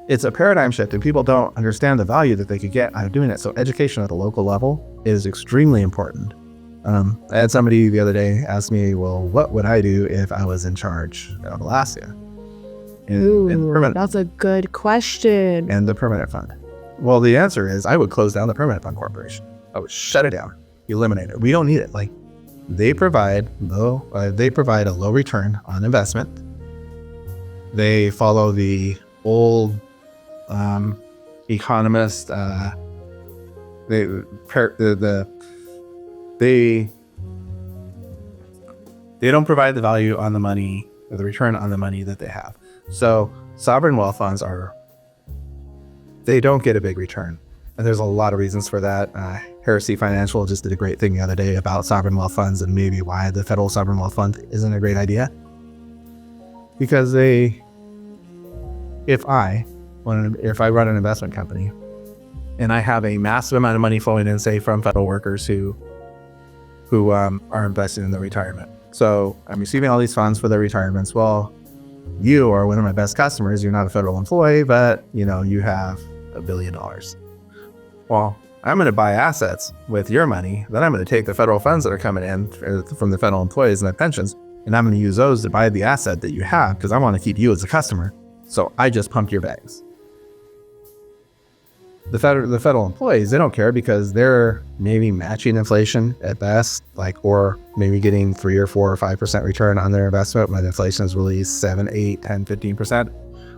it's a paradigm shift and people don't understand the value that they could get out of doing it. So education at the local level is extremely important. I had somebody the other day ask me, well, what would I do if I was in charge of Alaska? Ooh, that's a good question. And the permanent fund. Well, the answer is I would close down the permanent fund corporation. I would shut it down, eliminate it. We don't need it. Like they provide a low return on investment. They follow the old economist. They don't provide the value on the money or the return on the money that they have. So sovereign wealth funds they don't get a big return. And there's a lot of reasons for that. Heresy Financial just did a great thing the other day about sovereign wealth funds and maybe why the federal sovereign wealth fund isn't a great idea. Because if I run an investment company and I have a massive amount of money flowing in, say from federal workers who are invested in their retirement. So I'm receiving all these funds for their retirements. Well, you are one of my best customers. You're not a federal employee, but you have $1 billion. Well, I'm going to buy assets with your money. Then I'm going to take the federal funds that are coming in from the federal employees and their pensions, and I'm going to use those to buy the asset that you have because I want to keep you as a customer. So I just pumped your bags. The federal employees, they don't care because they're maybe matching inflation at best, or maybe getting 3 or 4 or 5% return on their investment when inflation is really 7, 8, 10, 15%.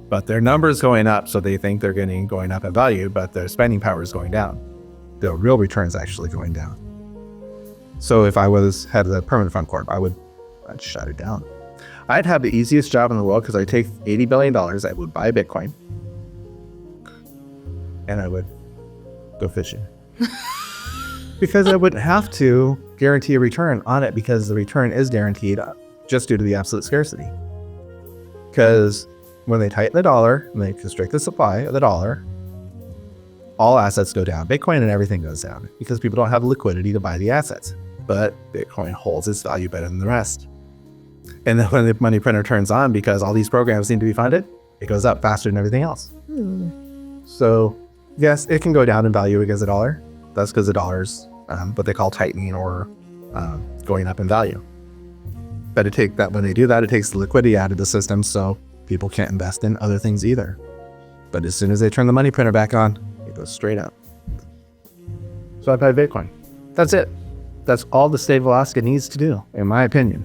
But their numbers going up, so they think they're going up in value, but their spending power is going down. The real return is actually going down. So if I had the permanent fund corp, I'd shut it down. I'd have the easiest job in the world because I'd take $80 billion, I would buy Bitcoin, and I would go fishing. Because I wouldn't have to guarantee a return on it because the return is guaranteed just due to the absolute scarcity. Because when they tighten the dollar and they constrict the supply of the dollar, all assets go down. Bitcoin and everything goes down because people don't have liquidity to buy the assets. But Bitcoin holds its value better than the rest. And then when the money printer turns on, because all these programs need to be funded, it goes up faster than everything else. So yes, it can go down in value against the dollar. That's because the dollar's what they call tightening or going up in value. But when they do that, it takes the liquidity out of the system, so people can't invest in other things either. But as soon as they turn the money printer back on, it goes straight up. So I buy Bitcoin. That's it. That's all the state of Alaska needs to do, in my opinion.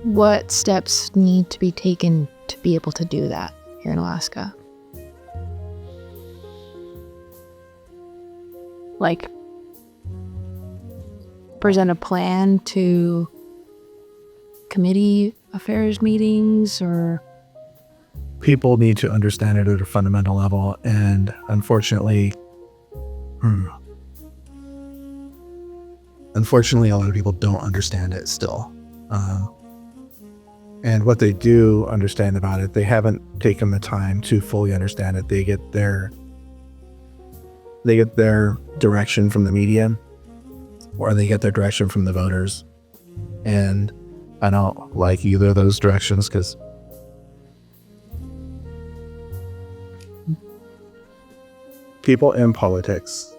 What steps need to be taken to be able to do that here in Alaska? Like, present a plan to committee affairs meetings, or? People need to understand it at a fundamental level, and unfortunately, a lot of people don't understand it still. And what they do understand about it, they haven't taken the time to fully understand it. They get their direction from the media, or they get their direction from the voters. And I don't like either of those directions because people in politics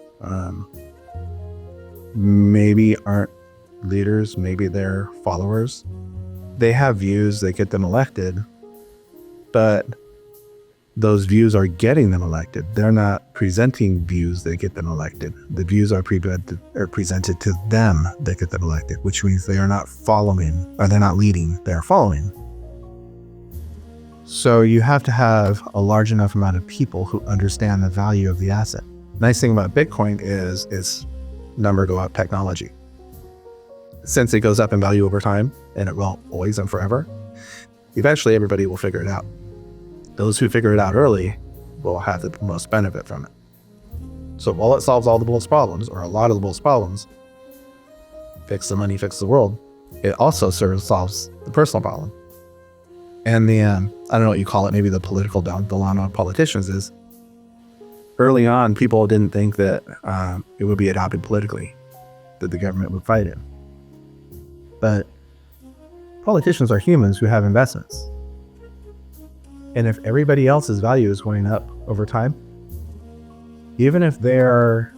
maybe aren't leaders, maybe they're followers. They have views that get them elected, but those views are getting them elected. They're not presenting views that get them elected. The views are presented to them that get them elected, which means they are not following, or they're not leading, they're following. So you have to have a large enough amount of people who understand the value of the asset. Nice thing about Bitcoin is its number go up technology. Since it goes up in value over time, and it will always and forever, eventually everybody will figure it out. Those who figure it out early will have the most benefit from it. So while it solves all the world's problems, or a lot of the world's problems, fix the money, fix the world, it also solves the personal problem. And the, I don't know what you call it, maybe the political dilemma of politicians is, early on, people didn't think that it would be adopted politically, that the government would fight it. But politicians are humans who have investments. And if everybody else's value is going up over time, even if they're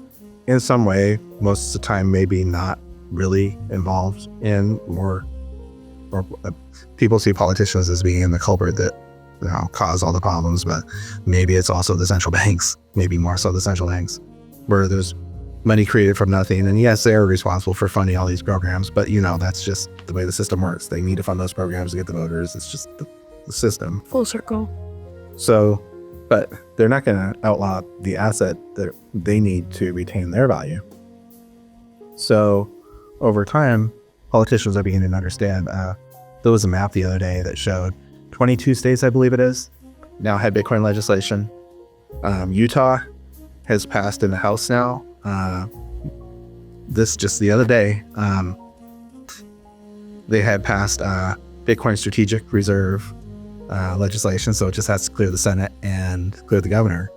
in some way, most of the time maybe not really involved in or people see politicians as being the culprit that cause all the problems, but maybe it's also the central banks, maybe more so the central banks, where there's money created from nothing. And yes, they're responsible for funding all these programs, but that's just the way the system works. They need to fund those programs to get the voters. It's just the system. Full circle. So, but they're not going to outlaw the asset that they need to retain their value. So over time, politicians are beginning to understand. There was a map the other day that showed 22 states, I believe it is, now had Bitcoin legislation. Utah has passed in the House now. This just the other day, they had passed Bitcoin strategic reserve legislation, so it just has to clear the Senate and clear the governor.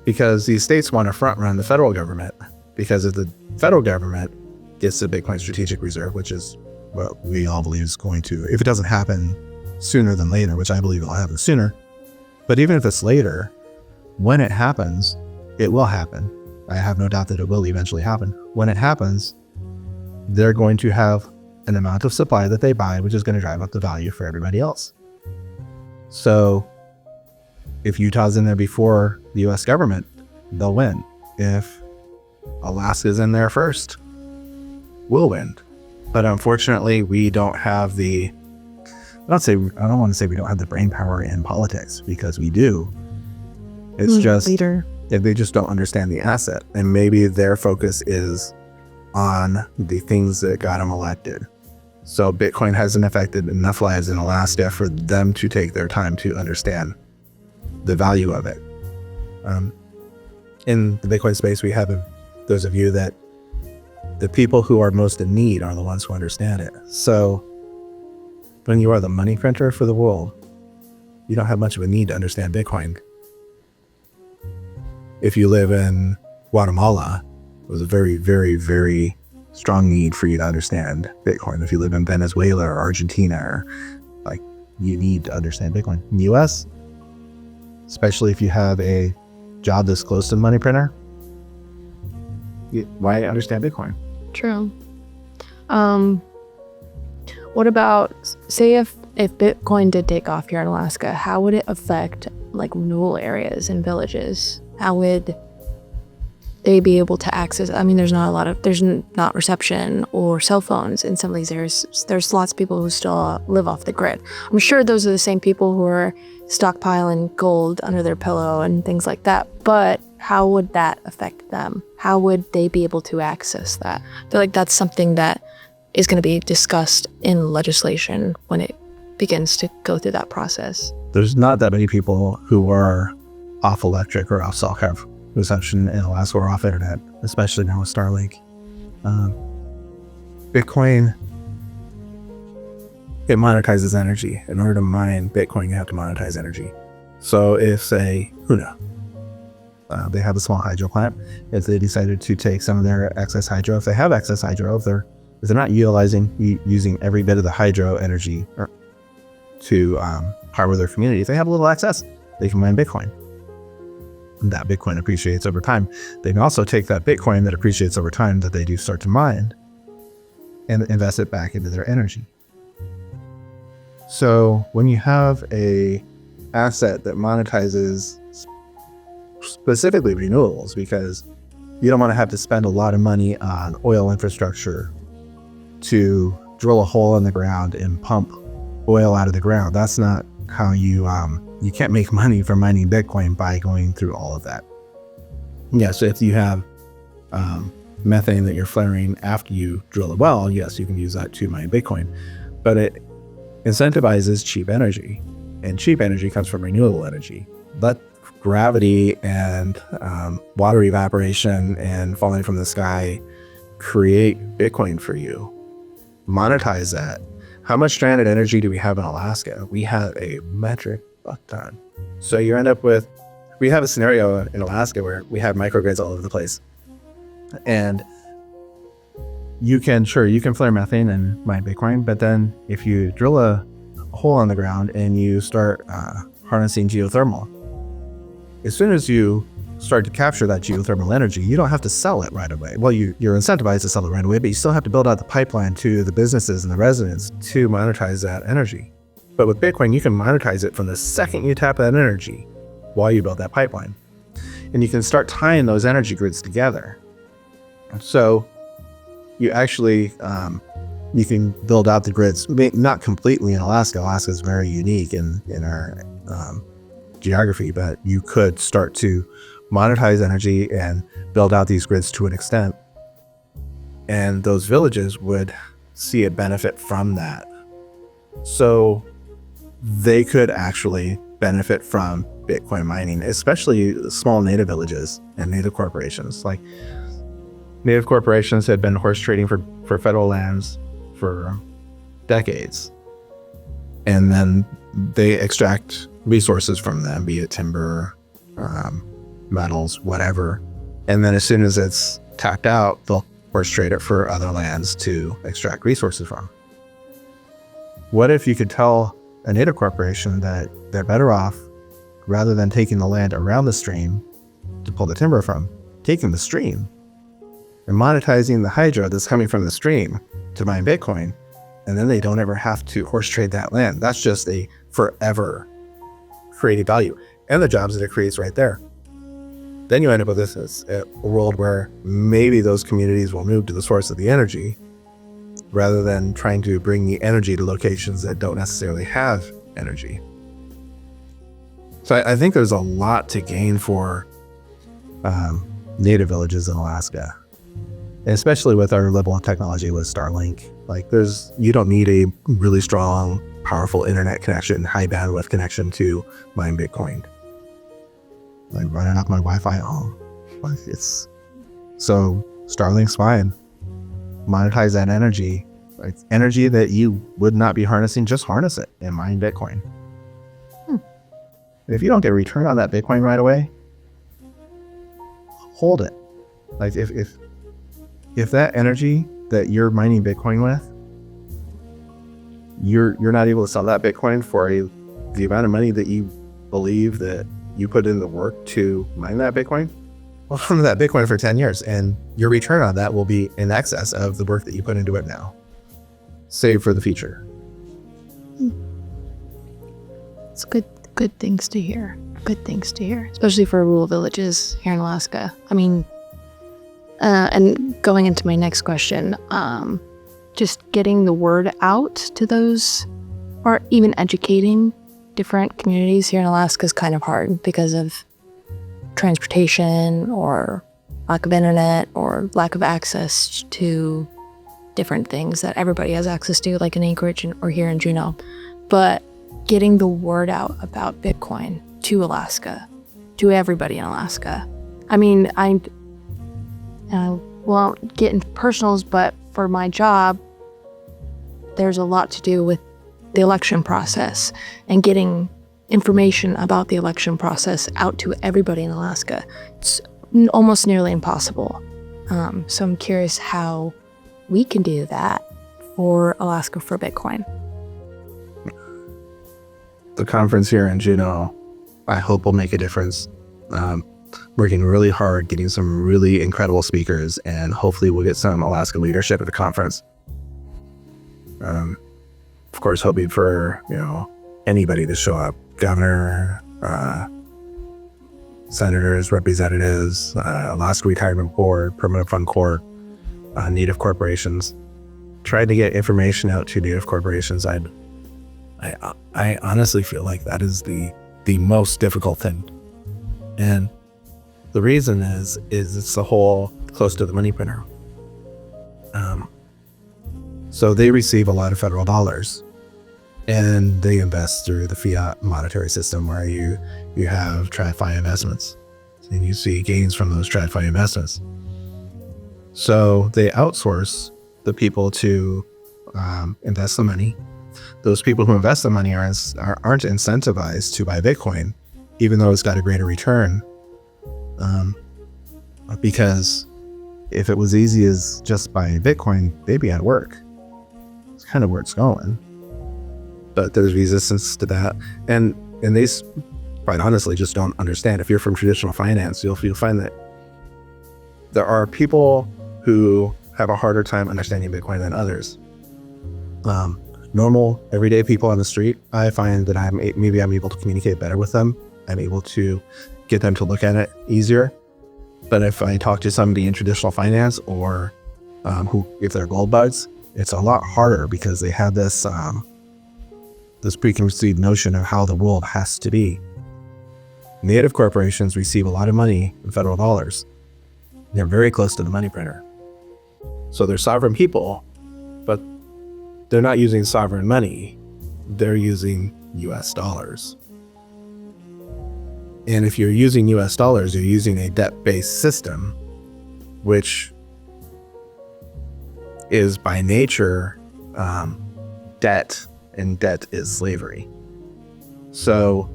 Because these states want to front run the federal government, because if the federal government gets the Bitcoin strategic reserve, which is what we all believe is going to, if it doesn't happen sooner than later, which I believe it'll happen sooner, but even if it's later, when it happens, it will happen. I have no doubt that it will eventually happen. When it happens, they're going to have an amount of supply that they buy, which is going to drive up the value for everybody else. So if Utah's in there before the US government, they'll win. If Alaska's in there first, we'll win. But unfortunately, we don't have the, I don't want to say we don't have the brain power in politics, because we do. It's just, they just don't understand the asset. And maybe their focus is on the things that got them elected. So Bitcoin hasn't affected enough lives in Alaska for them to take their time to understand the value of it. In the Bitcoin space, there's a view that the people who are most in need are the ones who understand it. So when you are the money printer for the world, you don't have much of a need to understand Bitcoin. If you live in Guatemala, there's a very, very, very strong need for you to understand Bitcoin. If you live in Venezuela or Argentina, you need to understand Bitcoin. In the US, especially if you have a job that's close to the money printer, why understand Bitcoin? True. What about, say if Bitcoin did take off here in Alaska, how would it affect rural areas and villages? How would they be able to access? I mean, there's not reception or cell phones in some of these areas. There's lots of people who still live off the grid. I'm sure those are the same people who are stockpiling gold under their pillow and things like that. But how would that affect them? How would they be able to access that? I feel like that's something that is going to be discussed in legislation when it begins to go through that process. There's not that many people who are off electric or off cell reception in Alaska or off internet, especially now with Starlink. Bitcoin, it monetizes energy. In order to mine Bitcoin, you have to monetize energy. So if, say, they have a small hydro plant, if they decided to take some of their excess hydro, if they have excess hydro, if they're not using every bit of the hydro energy to power their community, if they have a little excess, they can mine Bitcoin. That Bitcoin appreciates over time. They can also take that Bitcoin that appreciates over time that they do start to mine and invest it back into their energy. So when you have a asset that monetizes specifically renewables, because you don't want to have to spend a lot of money on oil infrastructure to drill a hole in the ground and pump oil out of the ground. That's not how you can't make money from mining Bitcoin by going through all of that. Yeah, so if you have methane that you're flaring after you drill a well, yes, you can use that to mine Bitcoin, but it incentivizes cheap energy, and cheap energy comes from renewable energy. Let gravity and water evaporation and falling from the sky create Bitcoin for you. Monetize that. How much stranded energy do we have in Alaska? We have a metric fuck ton. So you end up with, we have a scenario in Alaska where we have microgrids all over the place. And you can flare methane and mine Bitcoin, but then if you drill a hole in the ground and you start harnessing geothermal, as soon as you start to capture that geothermal energy, you don't have to sell it right away. Well, you're incentivized to sell it right away, but you still have to build out the pipeline to the businesses and the residents to monetize that energy. But with Bitcoin, you can monetize it from the second you tap that energy while you build that pipeline. And you can start tying those energy grids together. So you actually, you can build out the grids, not completely in Alaska. Alaska is very unique in our geography, but you could start to monetize energy and build out these grids to an extent. And those villages would see a benefit from that. So they could actually benefit from Bitcoin mining, especially small native villages and native corporations. Like native corporations had been horse trading for federal lands for decades. And then they extract resources from them, be it timber, metals, whatever. And then as soon as it's tapped out, they'll horse trade it for other lands to extract resources from. What if you could tell a native corporation that they're better off, rather than taking the land around the stream to pull the timber from, taking the stream and monetizing the hydro that's coming from the stream to mine Bitcoin, and then they don't ever have to horse trade that land. That's just a forever creating value, and the jobs that it creates right there. Then you end up with this a world where maybe those communities will move to the source of the energy rather than trying to bring the energy to locations that don't necessarily have energy. So I think there's a lot to gain for native villages in Alaska, especially with our level of technology with Starlink. Like you don't need a really strong, powerful internet connection, high bandwidth connection to mine Bitcoin. Like running off my Wi-Fi at home. So Starlink's fine. Monetize that energy. Like energy that you would not be harnessing, just harness it and mine Bitcoin. If you don't get a return on that Bitcoin right away, hold it. Like if that energy that you're mining Bitcoin with, you're not able to sell that Bitcoin for the amount of money that you believe that you put in the work to mine that Bitcoin, well, from that Bitcoin for 10 years, and your return on that will be in excess of the work that you put into it now. Save for the future. It's good things to hear. Good things to hear, especially for rural villages here in Alaska. I mean, and going into my next question, just getting the word out to those, or even educating different communities here in Alaska is kind of hard because of transportation or lack of internet or lack of access to different things that everybody has access to, like in Anchorage or here in Juneau. But getting the word out about Bitcoin to Alaska, to everybody in Alaska. I mean, I won't get into personals, but for my job, there's a lot to do with the election process and getting information about the election process out to everybody in Alaska. It's almost nearly impossible. So I'm curious how we can do that for Alaska for Bitcoin. The conference here in Juneau, I hope will make a difference. Working really hard, getting some really incredible speakers, and hopefully we'll get some Alaska leadership at the conference. Of course, hoping for anybody to show up, governor, senators, representatives, Alaska Retirement Board, Permanent Fund Corp, Native corporations. Tried to get information out to Native corporations. I honestly feel like that is the most difficult thing. And the reason is it's the whole close to the money printer. So they receive a lot of federal dollars and they invest through the fiat monetary system where you have TradFi investments and you see gains from those TradFi investments. So they outsource the people to invest the money. Those people who invest the money aren't incentivized to buy Bitcoin, even though it's got a greater return. Because if it was easy as just buying Bitcoin, they'd be at work. It's kind of where it's going. But there's resistance to that. And they quite honestly just don't understand. If you're from traditional finance, you'll find that there are people who have a harder time understanding Bitcoin than others. Normal, everyday people on the street, I find that I'm able to communicate better with them. I'm able to get them to look at it easier. But if I talk to somebody in traditional finance or if they're gold bugs, it's a lot harder because they have this preconceived notion of how the world has to be. Native corporations receive a lot of money in federal dollars. They're very close to the money printer. So they're sovereign people, but they're not using sovereign money. They're using US dollars. And if you're using US dollars, you're using a debt-based system, which is by nature debt, and debt is slavery. So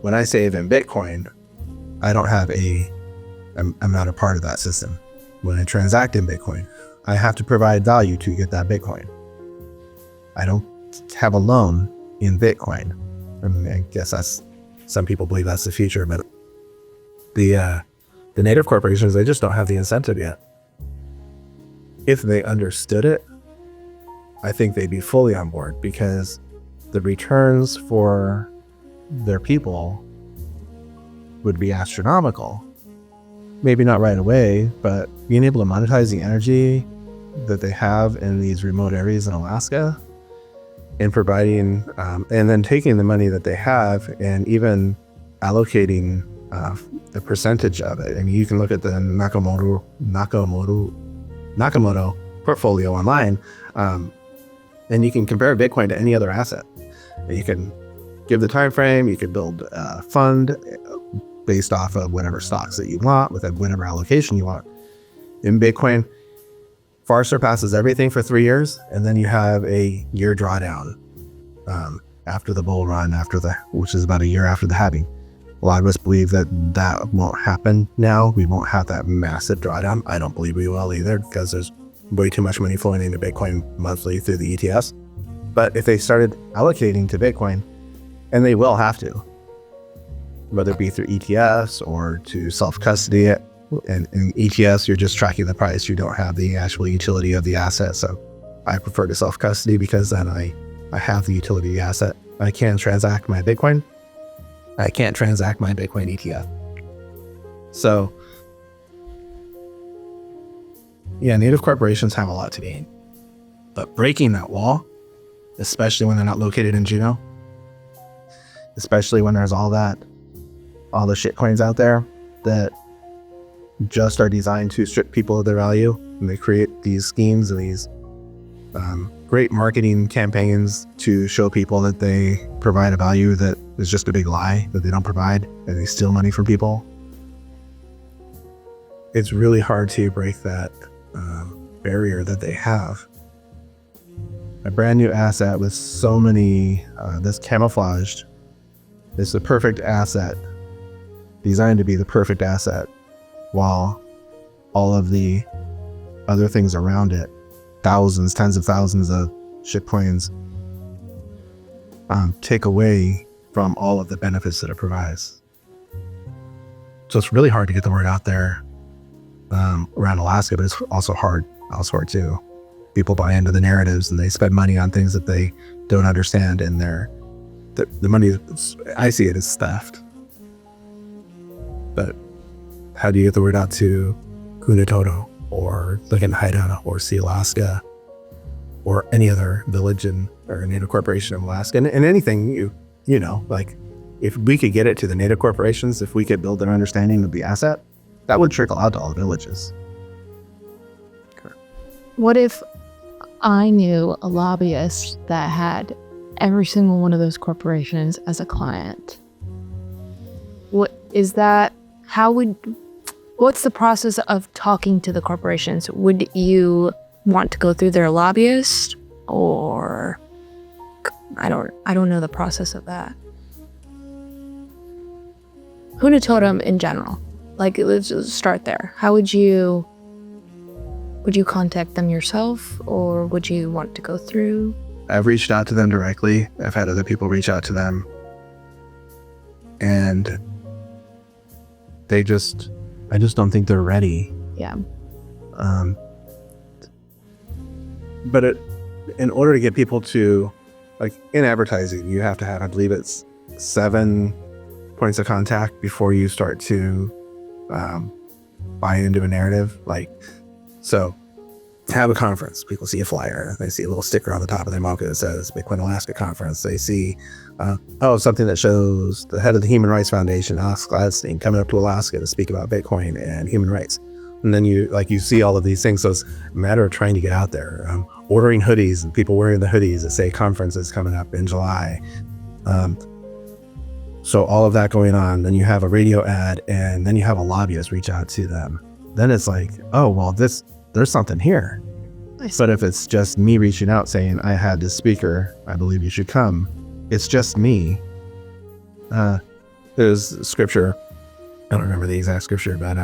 when I save in Bitcoin, I'm not a part of that system. When I transact in Bitcoin, I have to provide value to get that Bitcoin. I don't have a loan in Bitcoin. I mean, I guess some people believe that's the future, but the native corporations, they just don't have the incentive yet. If they understood it, I think they'd be fully on board because the returns for their people would be astronomical. Maybe not right away, but being able to monetize the energy that they have in these remote areas in Alaska and providing, and then taking the money that they have and even allocating the percentage of it. I mean, you can look at the Nakamoto portfolio online, and you can compare Bitcoin to any other asset. You can give the time frame, you can build a fund based off of whatever stocks that you want with whatever allocation you want. In Bitcoin, far surpasses everything for 3 years, and then you have a year drawdown after the bull run, which is about a year after the halving. A lot of us believe that won't happen now. We won't have that massive drawdown. I don't believe we will either because there's way too much money flowing into Bitcoin monthly through the ETFs. But if they started allocating to Bitcoin, and they will have to, whether it be through ETFs or to self-custody it, and in ETFs, you're just tracking the price. You don't have the actual utility of the asset. So I prefer to self-custody because then I have the utility of the asset. I can transact my Bitcoin. I can't transact my Bitcoin ETF. So yeah, native corporations have a lot to gain. But breaking that wall, especially when they're not located in Juneau, especially when there's all the shit coins out there that just are designed to strip people of their value, and they create these schemes and these great marketing campaigns to show people that they provide a value that is just a big lie, that they don't provide, and they steal money from people. It's really hard to break that barrier that they have. A brand new asset with so many, this camouflaged, is the perfect asset, designed to be the perfect asset, while all of the other things around it, thousands, tens of thousands of shitcoins, take away from all of the benefits that it provides. So it's really hard to get the word out there around Alaska, but it's also hard elsewhere too. People buy into the narratives and they spend money on things that they don't understand, and the money, I see it as theft. But how do you get the word out to Kunitoto or Lincoln Haida or Sea Alaska or any other village or Native corporation of Alaska, and anything you know, like if we could get it to the Native corporations, if we could build an understanding of the asset, that would trickle out to all the villages. What if I knew a lobbyist that had every single one of those corporations as a client? What's the process of talking to the corporations? Would you want to go through their lobbyist, or I don't know the process of that. Hunatotem in general, like let's just start there. How would you contact them yourself, or would you want to go through? I've reached out to them directly. I've had other people reach out to them, and I just don't think they're ready. Yeah. But in order to get people to, like in advertising, you have to have, I believe it's 7 points of contact before you start to buy into a narrative. Like, so have a conference. People see a flyer. They see a little sticker on the top of their mocha that says Bitcoin Alaska Conference. They see, something that shows the head of the Human Rights Foundation, Alex Gladstein, coming up to Alaska to speak about Bitcoin and human rights. And then you see all of these things. So it's a matter of trying to get out there, ordering hoodies and people wearing the hoodies that say conference is coming up in July. So all of that going on, then you have a radio ad, and then you have a lobbyist reach out to them. Then it's like, oh, well, there's something here. But if it's just me reaching out saying, I had this speaker, I believe you should come, it's just me. There's scripture, I don't remember the exact scripture, but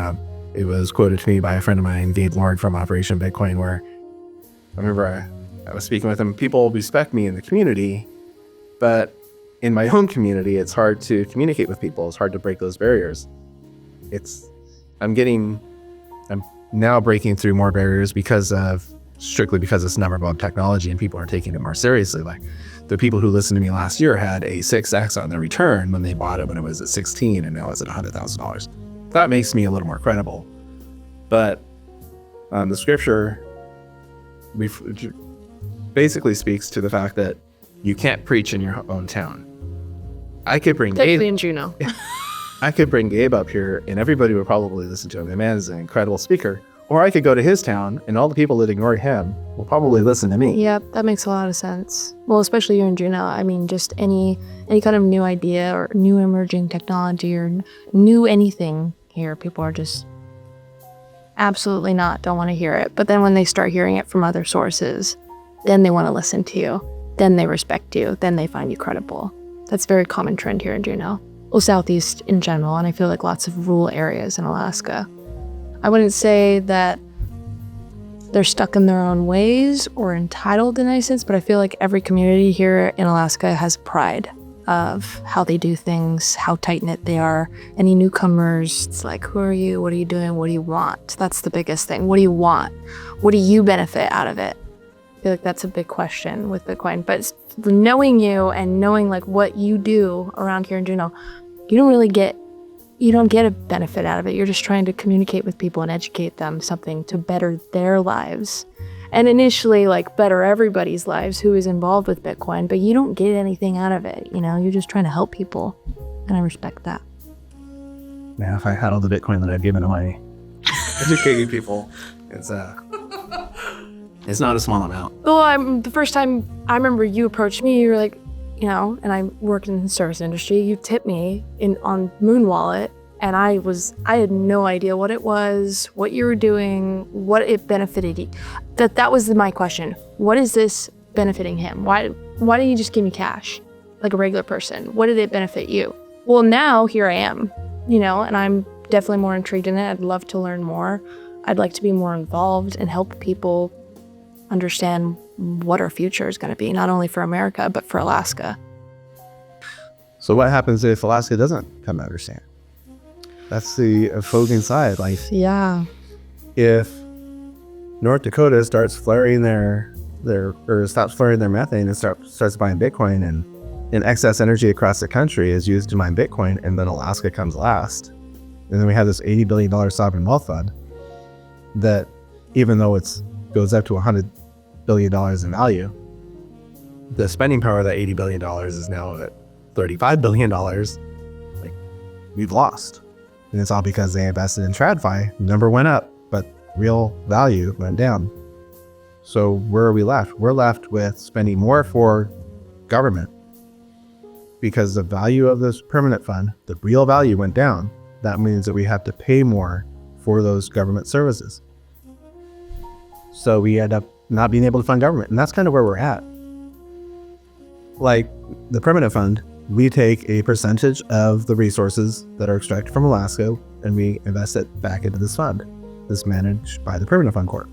it was quoted to me by a friend of mine, Gabe Lord from Operation Bitcoin, where I remember I was speaking with him. People respect me in the community, but in my own community, it's hard to communicate with people. It's hard to break those barriers. I'm now breaking through more barriers strictly because it's number-one technology and people are taking it more seriously. Like the people who listened to me last year had a 6x on their return when they bought it when it was at 16 and now it's at $100,000. That makes me a little more credible. But the scripture basically speaks to the fact that you can't preach in your own town. I could bring Gabe in Juneau. I could bring Gabe up here and everybody would probably listen to him. The man is an incredible speaker. Or I could go to his town and all the people that ignore him will probably listen to me. Yep, that makes a lot of sense. Well, especially here in Juneau. I mean, just any kind of new idea or new emerging technology or new anything here, people are just absolutely don't want to hear it. But then when they start hearing it from other sources, then they want to listen to you. Then they respect you. Then they find you credible. That's a very common trend here in Juneau. Well, Southeast in general, and I feel like lots of rural areas in Alaska. I wouldn't say that they're stuck in their own ways or entitled in any sense, but I feel like every community here in Alaska has pride of how they do things, how tight-knit they are. Any newcomers, it's like, who are you? What are you doing? What do you want? That's the biggest thing. What do you want? What do you benefit out of it? I feel like that's a big question with Bitcoin. But knowing you and knowing like what you do around here in Juneau, you don't get a benefit out of it. You're just trying to communicate with people and educate them something to better their lives. And initially, like, better everybody's lives who is involved with Bitcoin, but you don't get anything out of it. You're just trying to help people. And I respect that. Man, if I had all the Bitcoin that I've given away, educating people, it's not a small amount. Well, the first time I remember you approached me, you were like, and I worked in the service industry, you tipped me on Moon Wallet, and I had no idea what it was, what you were doing, what it benefited you. That was my question. What is this benefiting him? Why didn't you just give me cash like a regular person? What did it benefit you? Well, now here I am, and I'm definitely more intrigued in it. I'd love to learn more. I'd like to be more involved and help people understand what our future is going to be, not only for America, but for Alaska. So what happens if Alaska doesn't come to understand? That's the opposing side. Like, yeah, if North Dakota starts flaring or stops flaring their methane and starts buying Bitcoin, and and excess energy across the country is used to mine Bitcoin, and then Alaska comes last. And then we have this $80 billion sovereign wealth fund that, even though it goes up to $100 billion in value, the spending power of that $80 billion is now at $35 billion. Like, we've lost. And it's all because they invested in TradFi. Number went up, but real value went down. So where are we left? We're left with spending more for government because the value of this permanent fund, the real value went down. That means that we have to pay more for those government services. So we end up not being able to fund government. And that's kind of where we're at. Like the permanent fund, we take a percentage of the resources that are extracted from Alaska and we invest it back into this fund that's managed by the Permanent Fund Corp.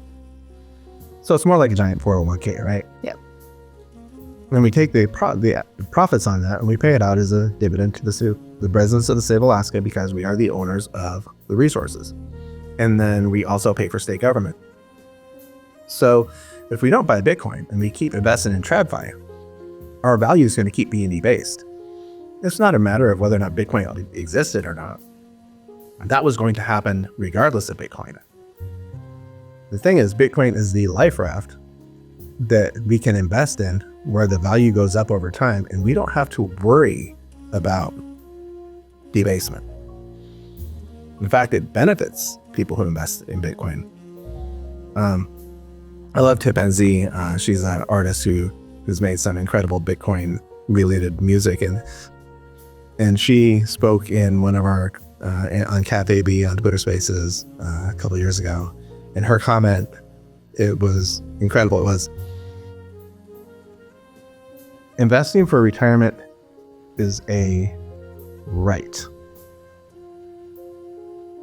So it's more like a giant 401k, right? Yep. And we take the profits on that and we pay it out as a dividend to the residents of the state of Alaska because we are the owners of the resources. And then we also pay for state government. So if we don't buy Bitcoin and we keep investing in TradFi, our value is going to keep being debased. It's not a matter of whether or not Bitcoin existed or not. That was going to happen regardless of Bitcoin. The thing is, Bitcoin is the life raft that we can invest in where the value goes up over time and we don't have to worry about debasement. In fact, it benefits people who invest in Bitcoin. I love Tip NZ. She's an artist who's made some incredible Bitcoin related music, and she spoke in one of our on Cafe B on Twitter Spaces a couple years ago, and her comment, it was incredible. It was, investing for retirement is a right,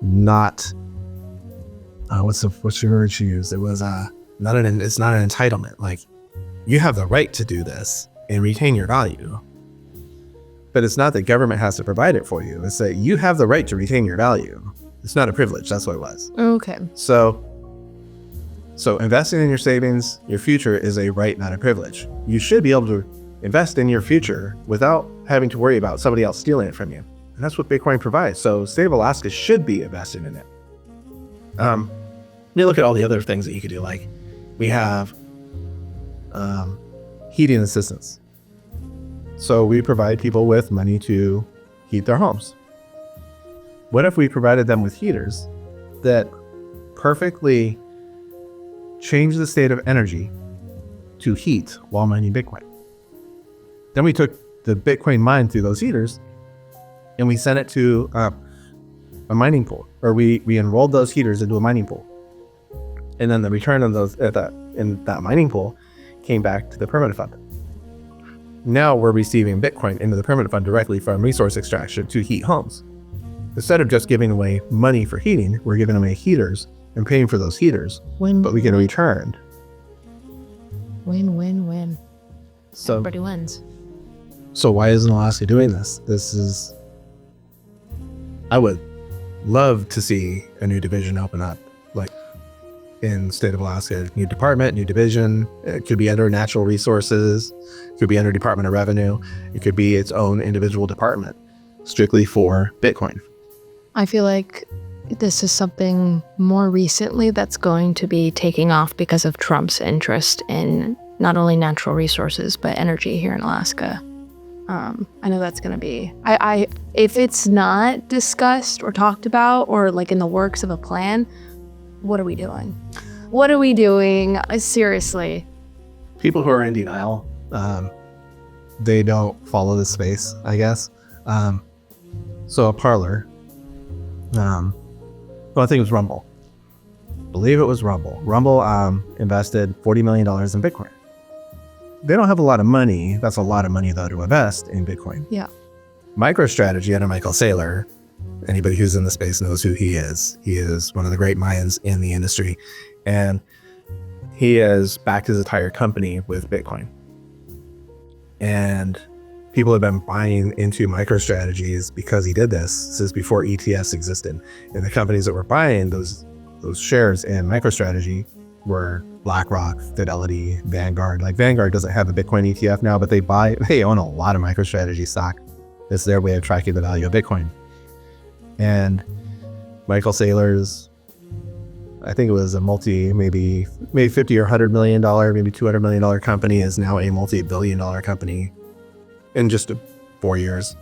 not what's the word she used? It was it's not an entitlement. Like, you have the right to do this and retain your value. But it's not that government has to provide it for you. It's that you have the right to retain your value. It's not a privilege. That's what it was. Okay. So investing in your savings, your future, is a right, not a privilege. You should be able to invest in your future without having to worry about somebody else stealing it from you. And that's what Bitcoin provides. So state of Alaska should be invested in it. You look at all the other things that you could do. Like, we have heating assistance. So we provide people with money to heat their homes. What if we provided them with heaters that perfectly change the state of energy to heat while mining Bitcoin? Then we took the Bitcoin mined through those heaters and we sent it to a mining pool, or we enrolled those heaters into a mining pool. And then the return of those in that mining pool came back to the permanent fund. Now we're receiving Bitcoin into the permanent fund directly from resource extraction to heat homes. Instead of just giving away money for heating, we're giving away heaters and paying for those heaters, but we get a return. Win. So everybody wins. So why isn't Alaska doing this? I would love to see a new division open up, like in the state of Alaska, new department, new division. It could be under natural resources, it could be under Department of Revenue, it could be its own individual department strictly for Bitcoin. I feel like this is something more recently that's going to be taking off because of Trump's interest in not only natural resources, but energy here in Alaska. I know that's going to be, if it's not discussed or talked about or like in the works of a plan, what are we doing? What are we doing? Seriously. People who are in denial, they don't follow this space, I guess. So a parlor, I think it was Rumble. I believe it was Rumble. Rumble invested $40 million in Bitcoin. They don't have a lot of money. That's a lot of money, though, to invest in Bitcoin. Yeah. MicroStrategy under Michael Saylor, anybody who's in the space knows who he is. He is one of the great minds in the industry. And he has backed his entire company with Bitcoin. And people have been buying into MicroStrategies because he did this since before ETFs existed. And the companies that were buying those shares in MicroStrategy were BlackRock, Fidelity, Vanguard. Like Vanguard doesn't have a Bitcoin ETF now, but they own a lot of MicroStrategy stock. It's their way of tracking the value of Bitcoin. And Michael Saylor's, I think it was a maybe $50 or $100 million, maybe $200 million company is now a multi-billion-dollar company in just 4 years.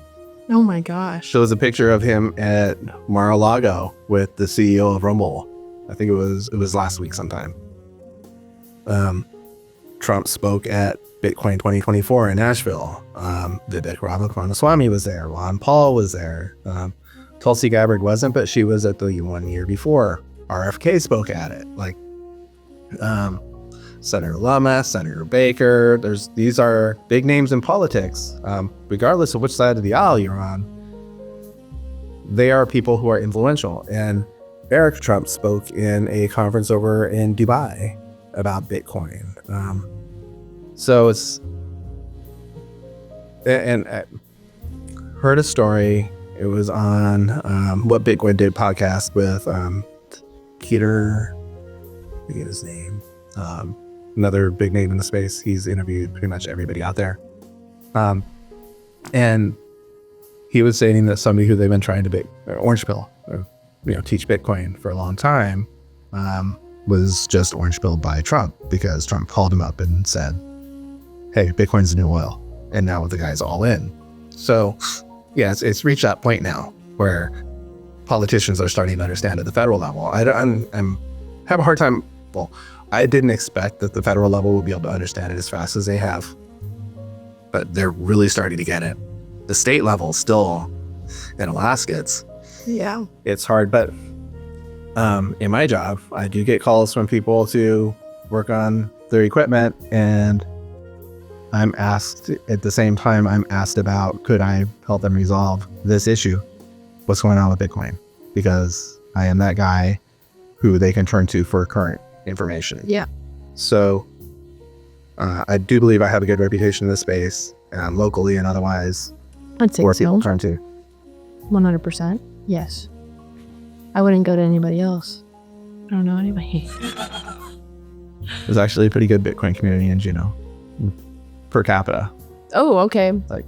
Oh my gosh. Shows a picture of him at Mar-a-Lago with the CEO of Rumble. I think it was last week sometime. Trump spoke at Bitcoin 2024 in Nashville. Vivek Ramaswamy was there. Ron Paul was there. Tulsi Gabbard wasn't, but she was at the 1 year before. RFK spoke at it. Like Senator Lummis, Senator Baker. These are big names in politics. Regardless of which side of the aisle you're on, they are people who are influential. And Eric Trump spoke in a conference over in Dubai about Bitcoin. So it's, and I heard a story. It was on What Bitcoin Did podcast with Peter, I forget his name, another big name in the space. He's interviewed pretty much everybody out there. And he was saying that somebody who they've been trying to orange pill, teach Bitcoin for a long time, was just orange pilled by Trump because Trump called him up and said, hey, Bitcoin's the new oil. And now the guy's all in. So yeah, it's reached that point now where politicians are starting to understand at the federal level. I have a hard time. Well, I didn't expect that the federal level would be able to understand it as fast as they have, but they're really starting to get it. The state level still, in Alaska, it's hard. But in my job, I do get calls from people to work on their equipment, and I'm asked at the same time, about, could I help them resolve this issue? What's going on with Bitcoin? Because I am that guy who they can turn to for current information. Yeah. So I do believe I have a good reputation in this space, locally and otherwise, I'd say where so. people turn to. 100%. Yes. I wouldn't go to anybody else. I don't know anybody. There's actually a pretty good Bitcoin community in Juneau per capita. Oh, okay. Like,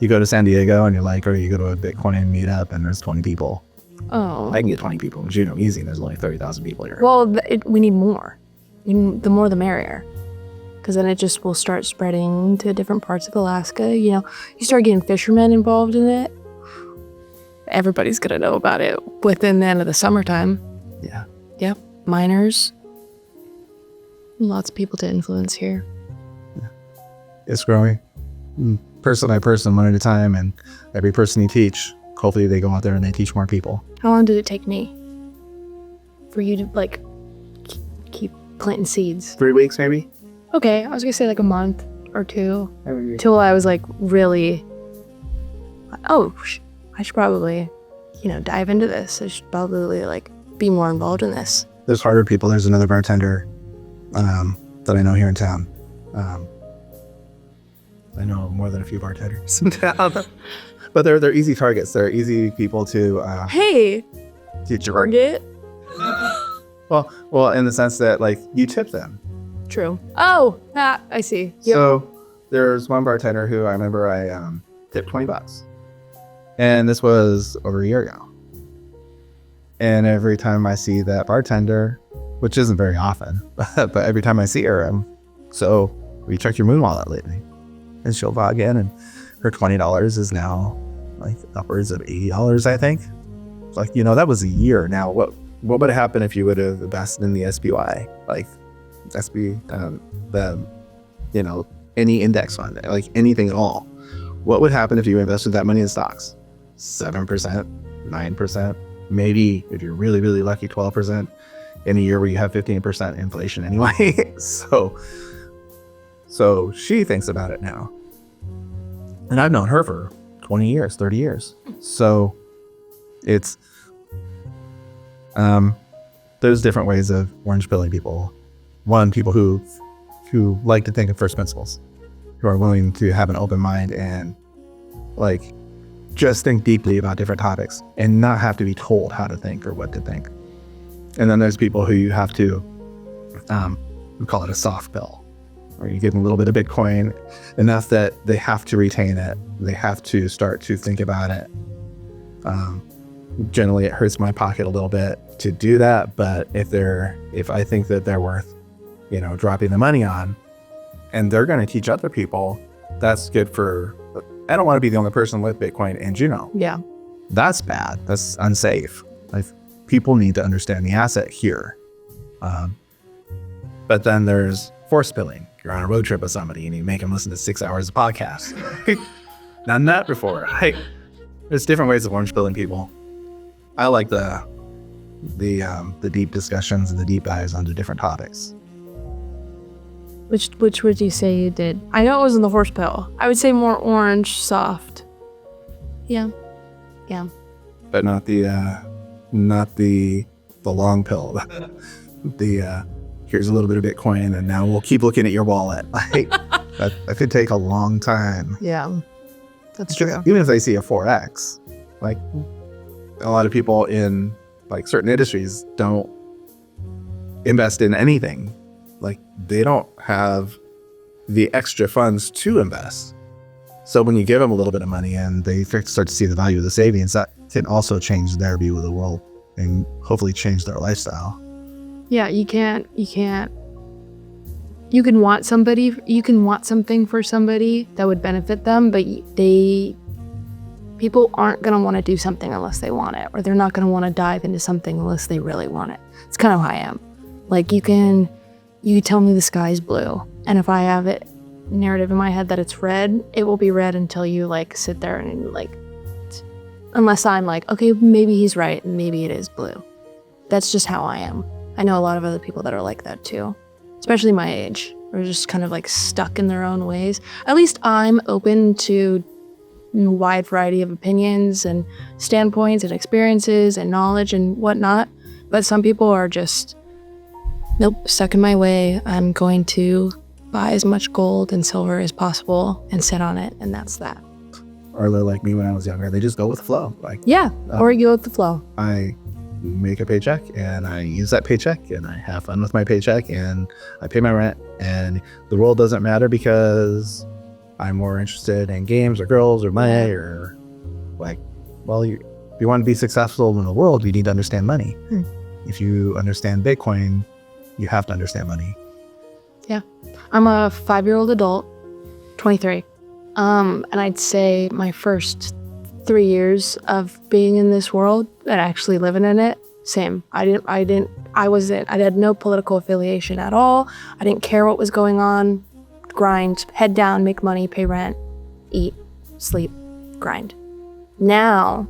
you go to San Diego and or you go to a Bitcoin meetup and there's 20 people. Oh. I can get 20 people in Juneau easy. There's only 30,000 people here. Well, we need more. The more the merrier. Because then it just will start spreading to different parts of Alaska. You start getting fishermen involved in it. Everybody's going to know about it within the end of the summertime. Yeah. Yep. Miners. Lots of people to influence here. Yeah. It's growing. Person by person, one at a time. And every person you teach, hopefully they go out there and they teach more people. How long did it take me for you to, keep planting seeds? 3 weeks, maybe? Okay, I was gonna say a month or two, till I was really, I should probably, dive into this. I should probably be more involved in this. There's harder people. There's another bartender that I know here in town. I know more than a few bartenders in town, but they're easy targets. They're easy people to teach your target. Well, in the sense that you tip them. True. Oh, I see. Yep. So there's one bartender who I remember I tipped $20. And this was over a year ago. And every time I see that bartender, which isn't very often, but every time I see her, so we checked your moon wallet lately. And she'll log in and her $20 is now upwards of $80, I think. It's that was a year. Now, what would happen if you would have invested in the SPY? Any index fund, anything at all. What would happen if you invested that money in stocks? 7%, 9%, maybe if you're really, really lucky, 12% in a year where you have 15% inflation anyway. So she thinks about it now. And I've known her for 20 years, 30 years. So it's, there's different ways of orange pilling people. One, people who like to think of first principles, who are willing to have an open mind and just think deeply about different topics and not have to be told how to think or what to think. And then there's people who you have to We call it a soft pill, where you give them a little bit of Bitcoin, enough that they have to retain it. They have to start to think about it. Generally, it hurts my pocket a little bit to do that, but if I think that they're worth, dropping the money on, and they're going to teach other people, that's good for. I don't want to be the only person with Bitcoin in Juneau. Yeah. That's bad. That's unsafe. People need to understand the asset here. But then there's force billing. You're on a road trip with somebody and you make them listen to 6 hours of podcast. Done that before. There's different ways of orange billing people. I like the deep discussions and the deep dives onto different topics. Which would you say you did? I know it wasn't the horse pill. I would say more orange, soft. Yeah. But not the long pill. Here's a little bit of Bitcoin and now we'll keep looking at your wallet. That could take a long time. Yeah, that's true. Even if they see a 4X, like a lot of people in like certain industries don't invest in anything. Like they don't have the extra funds to invest. So when you give them a little bit of money and they start to see the value of the savings, that can also change their view of the world and hopefully change their lifestyle. Yeah, you can want something for somebody that would benefit them, but people aren't going to want to do something unless they want it, or they're not going to want to dive into something unless they really want it. It's kind of how I am. Like you tell me the sky's blue, and if I have it narrative in my head that it's red, it will be red until you like sit there and like, unless I'm like, okay, maybe he's right and maybe it is blue. That's just how I am. I know a lot of other people that are like that too, especially my age, are just kind of like stuck in their own ways. At least I'm open to a wide variety of opinions and standpoints and experiences and knowledge and whatnot. But some people are just, nope, stuck in my way. I'm going to buy as much gold and silver as possible and sit on it, and that's that. Or they're like me when I was younger. They just go with the flow. Or you go with the flow. I make a paycheck and I use that paycheck and I have fun with my paycheck and I pay my rent, and the world doesn't matter because I'm more interested in games or girls or money or if you want to be successful in the world, you need to understand money. If you understand Bitcoin, you have to understand money. Yeah. I'm a 5-year-old adult, 23. And I'd say my first 3 years of being in this world and actually living in it, same. I had no political affiliation at all. I didn't care what was going on. Grind, head down, make money, pay rent, eat, sleep, grind. Now,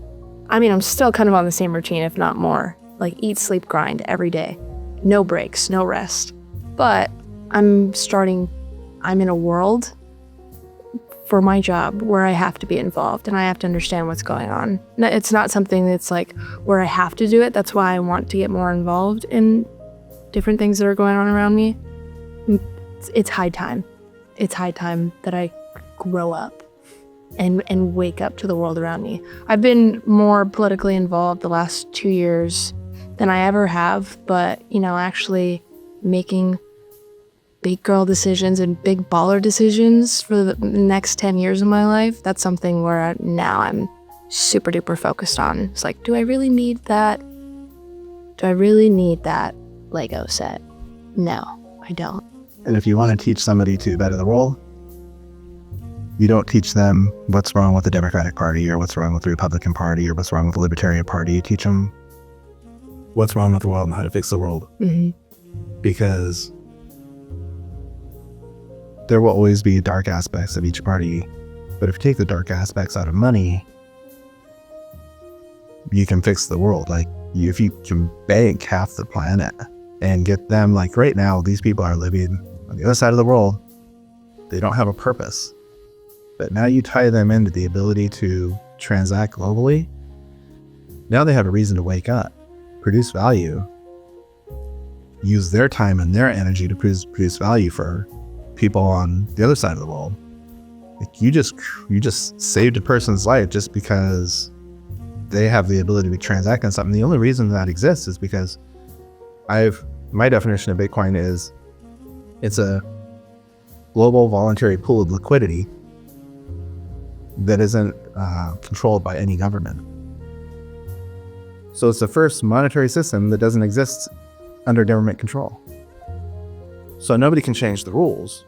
I'm still kind of on the same routine, if not more. Like eat, sleep, grind every day. No breaks, no rest. But I'm in a world for my job where I have to be involved and I have to understand what's going on. It's not something that's like where I have to do it. That's why I want to get more involved in different things that are going on around me. It's high time. It's high time that I grow up and wake up to the world around me. I've been more politically involved the last 2 years than I ever have, but actually making big girl decisions and big baller decisions for the next 10 years of my life, that's something where now I'm super duper focused on. It's like, do I really need that? Do I really need that Lego set? No, I don't. And if you want to teach somebody to better the world, you don't teach them what's wrong with the Democratic Party or what's wrong with the Republican Party or what's wrong with the Libertarian Party. You teach them what's wrong with the world and how to fix the world. Mm-hmm. Because there will always be dark aspects of each party. But if you take the dark aspects out of money, you can fix the world. Like if you can bank half the planet and get them, like right now, these people are living on the other side of the world. They don't have a purpose. But now you tie them into the ability to transact globally. Now they have a reason to wake up, produce value, use their time and their energy to produce value for people on the other side of the world. Like you just saved a person's life just because they have the ability to transact on something. The only reason that exists is because I've My definition of Bitcoin is it's a global voluntary pool of liquidity that isn't controlled by any government. So it's the first monetary system that doesn't exist under government control. So nobody can change the rules.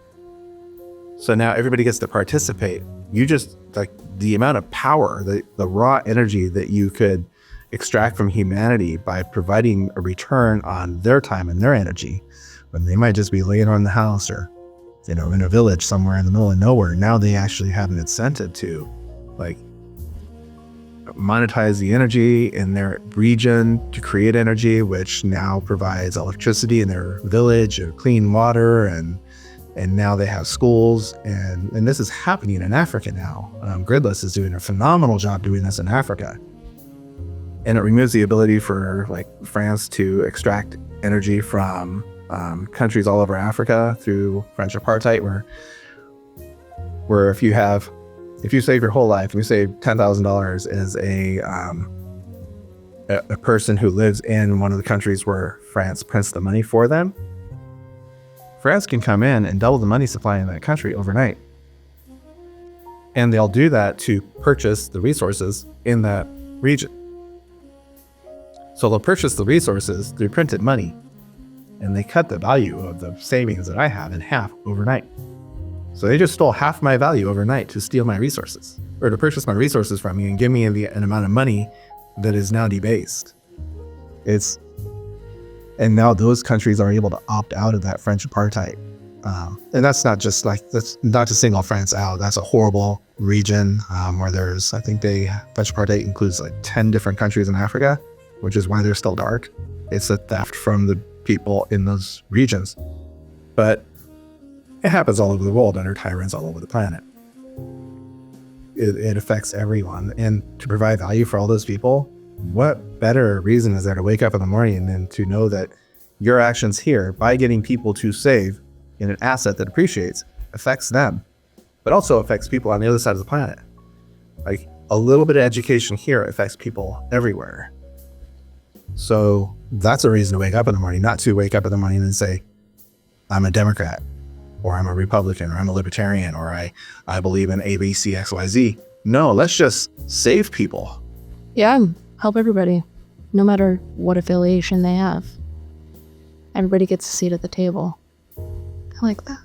So now everybody gets to participate. You just, like, the amount of power, the raw energy that you could extract from humanity by providing a return on their time and their energy, when they might just be laying on the house or, in a village somewhere in the middle of nowhere. Now they actually have an incentive to, like, monetize the energy in their region to create energy, which now provides electricity in their village, or clean water, and now they have schools, and this is happening in Africa now. Gridless is doing a phenomenal job doing this in Africa. And it removes the ability for, like, France to extract energy from countries all over Africa through French apartheid, where if you save your whole life, if you save $10,000 as a person who lives in one of the countries where France prints the money for them, France can come in and double the money supply in that country overnight. And they'll do that to purchase the resources in that region. So they'll purchase the resources through printed money, and they cut the value of the savings that I have in half overnight. So they just stole half my value overnight to steal my resources, or to purchase my resources from me and give me an amount of money that is now debased. And now those countries are able to opt out of that French apartheid. And that's not just to single France out. That's a horrible region where I think French apartheid includes like 10 different countries in Africa, which is why they're still dark. It's a theft from the people in those regions. But it happens all over the world under tyrants all over the planet. It affects everyone. And to provide value for all those people, what better reason is there to wake up in the morning than to know that your actions here, by getting people to save in an asset that appreciates, affects them, but also affects people on the other side of the planet. Like, a little bit of education here affects people everywhere. So that's a reason to wake up in the morning, not to wake up in the morning and say, I'm a Democrat, or I'm a Republican, or I'm a Libertarian, or I believe in A, B, C, X, Y, Z. No, let's just save people. Yeah, help everybody, no matter what affiliation they have. Everybody gets a seat at the table. I like that.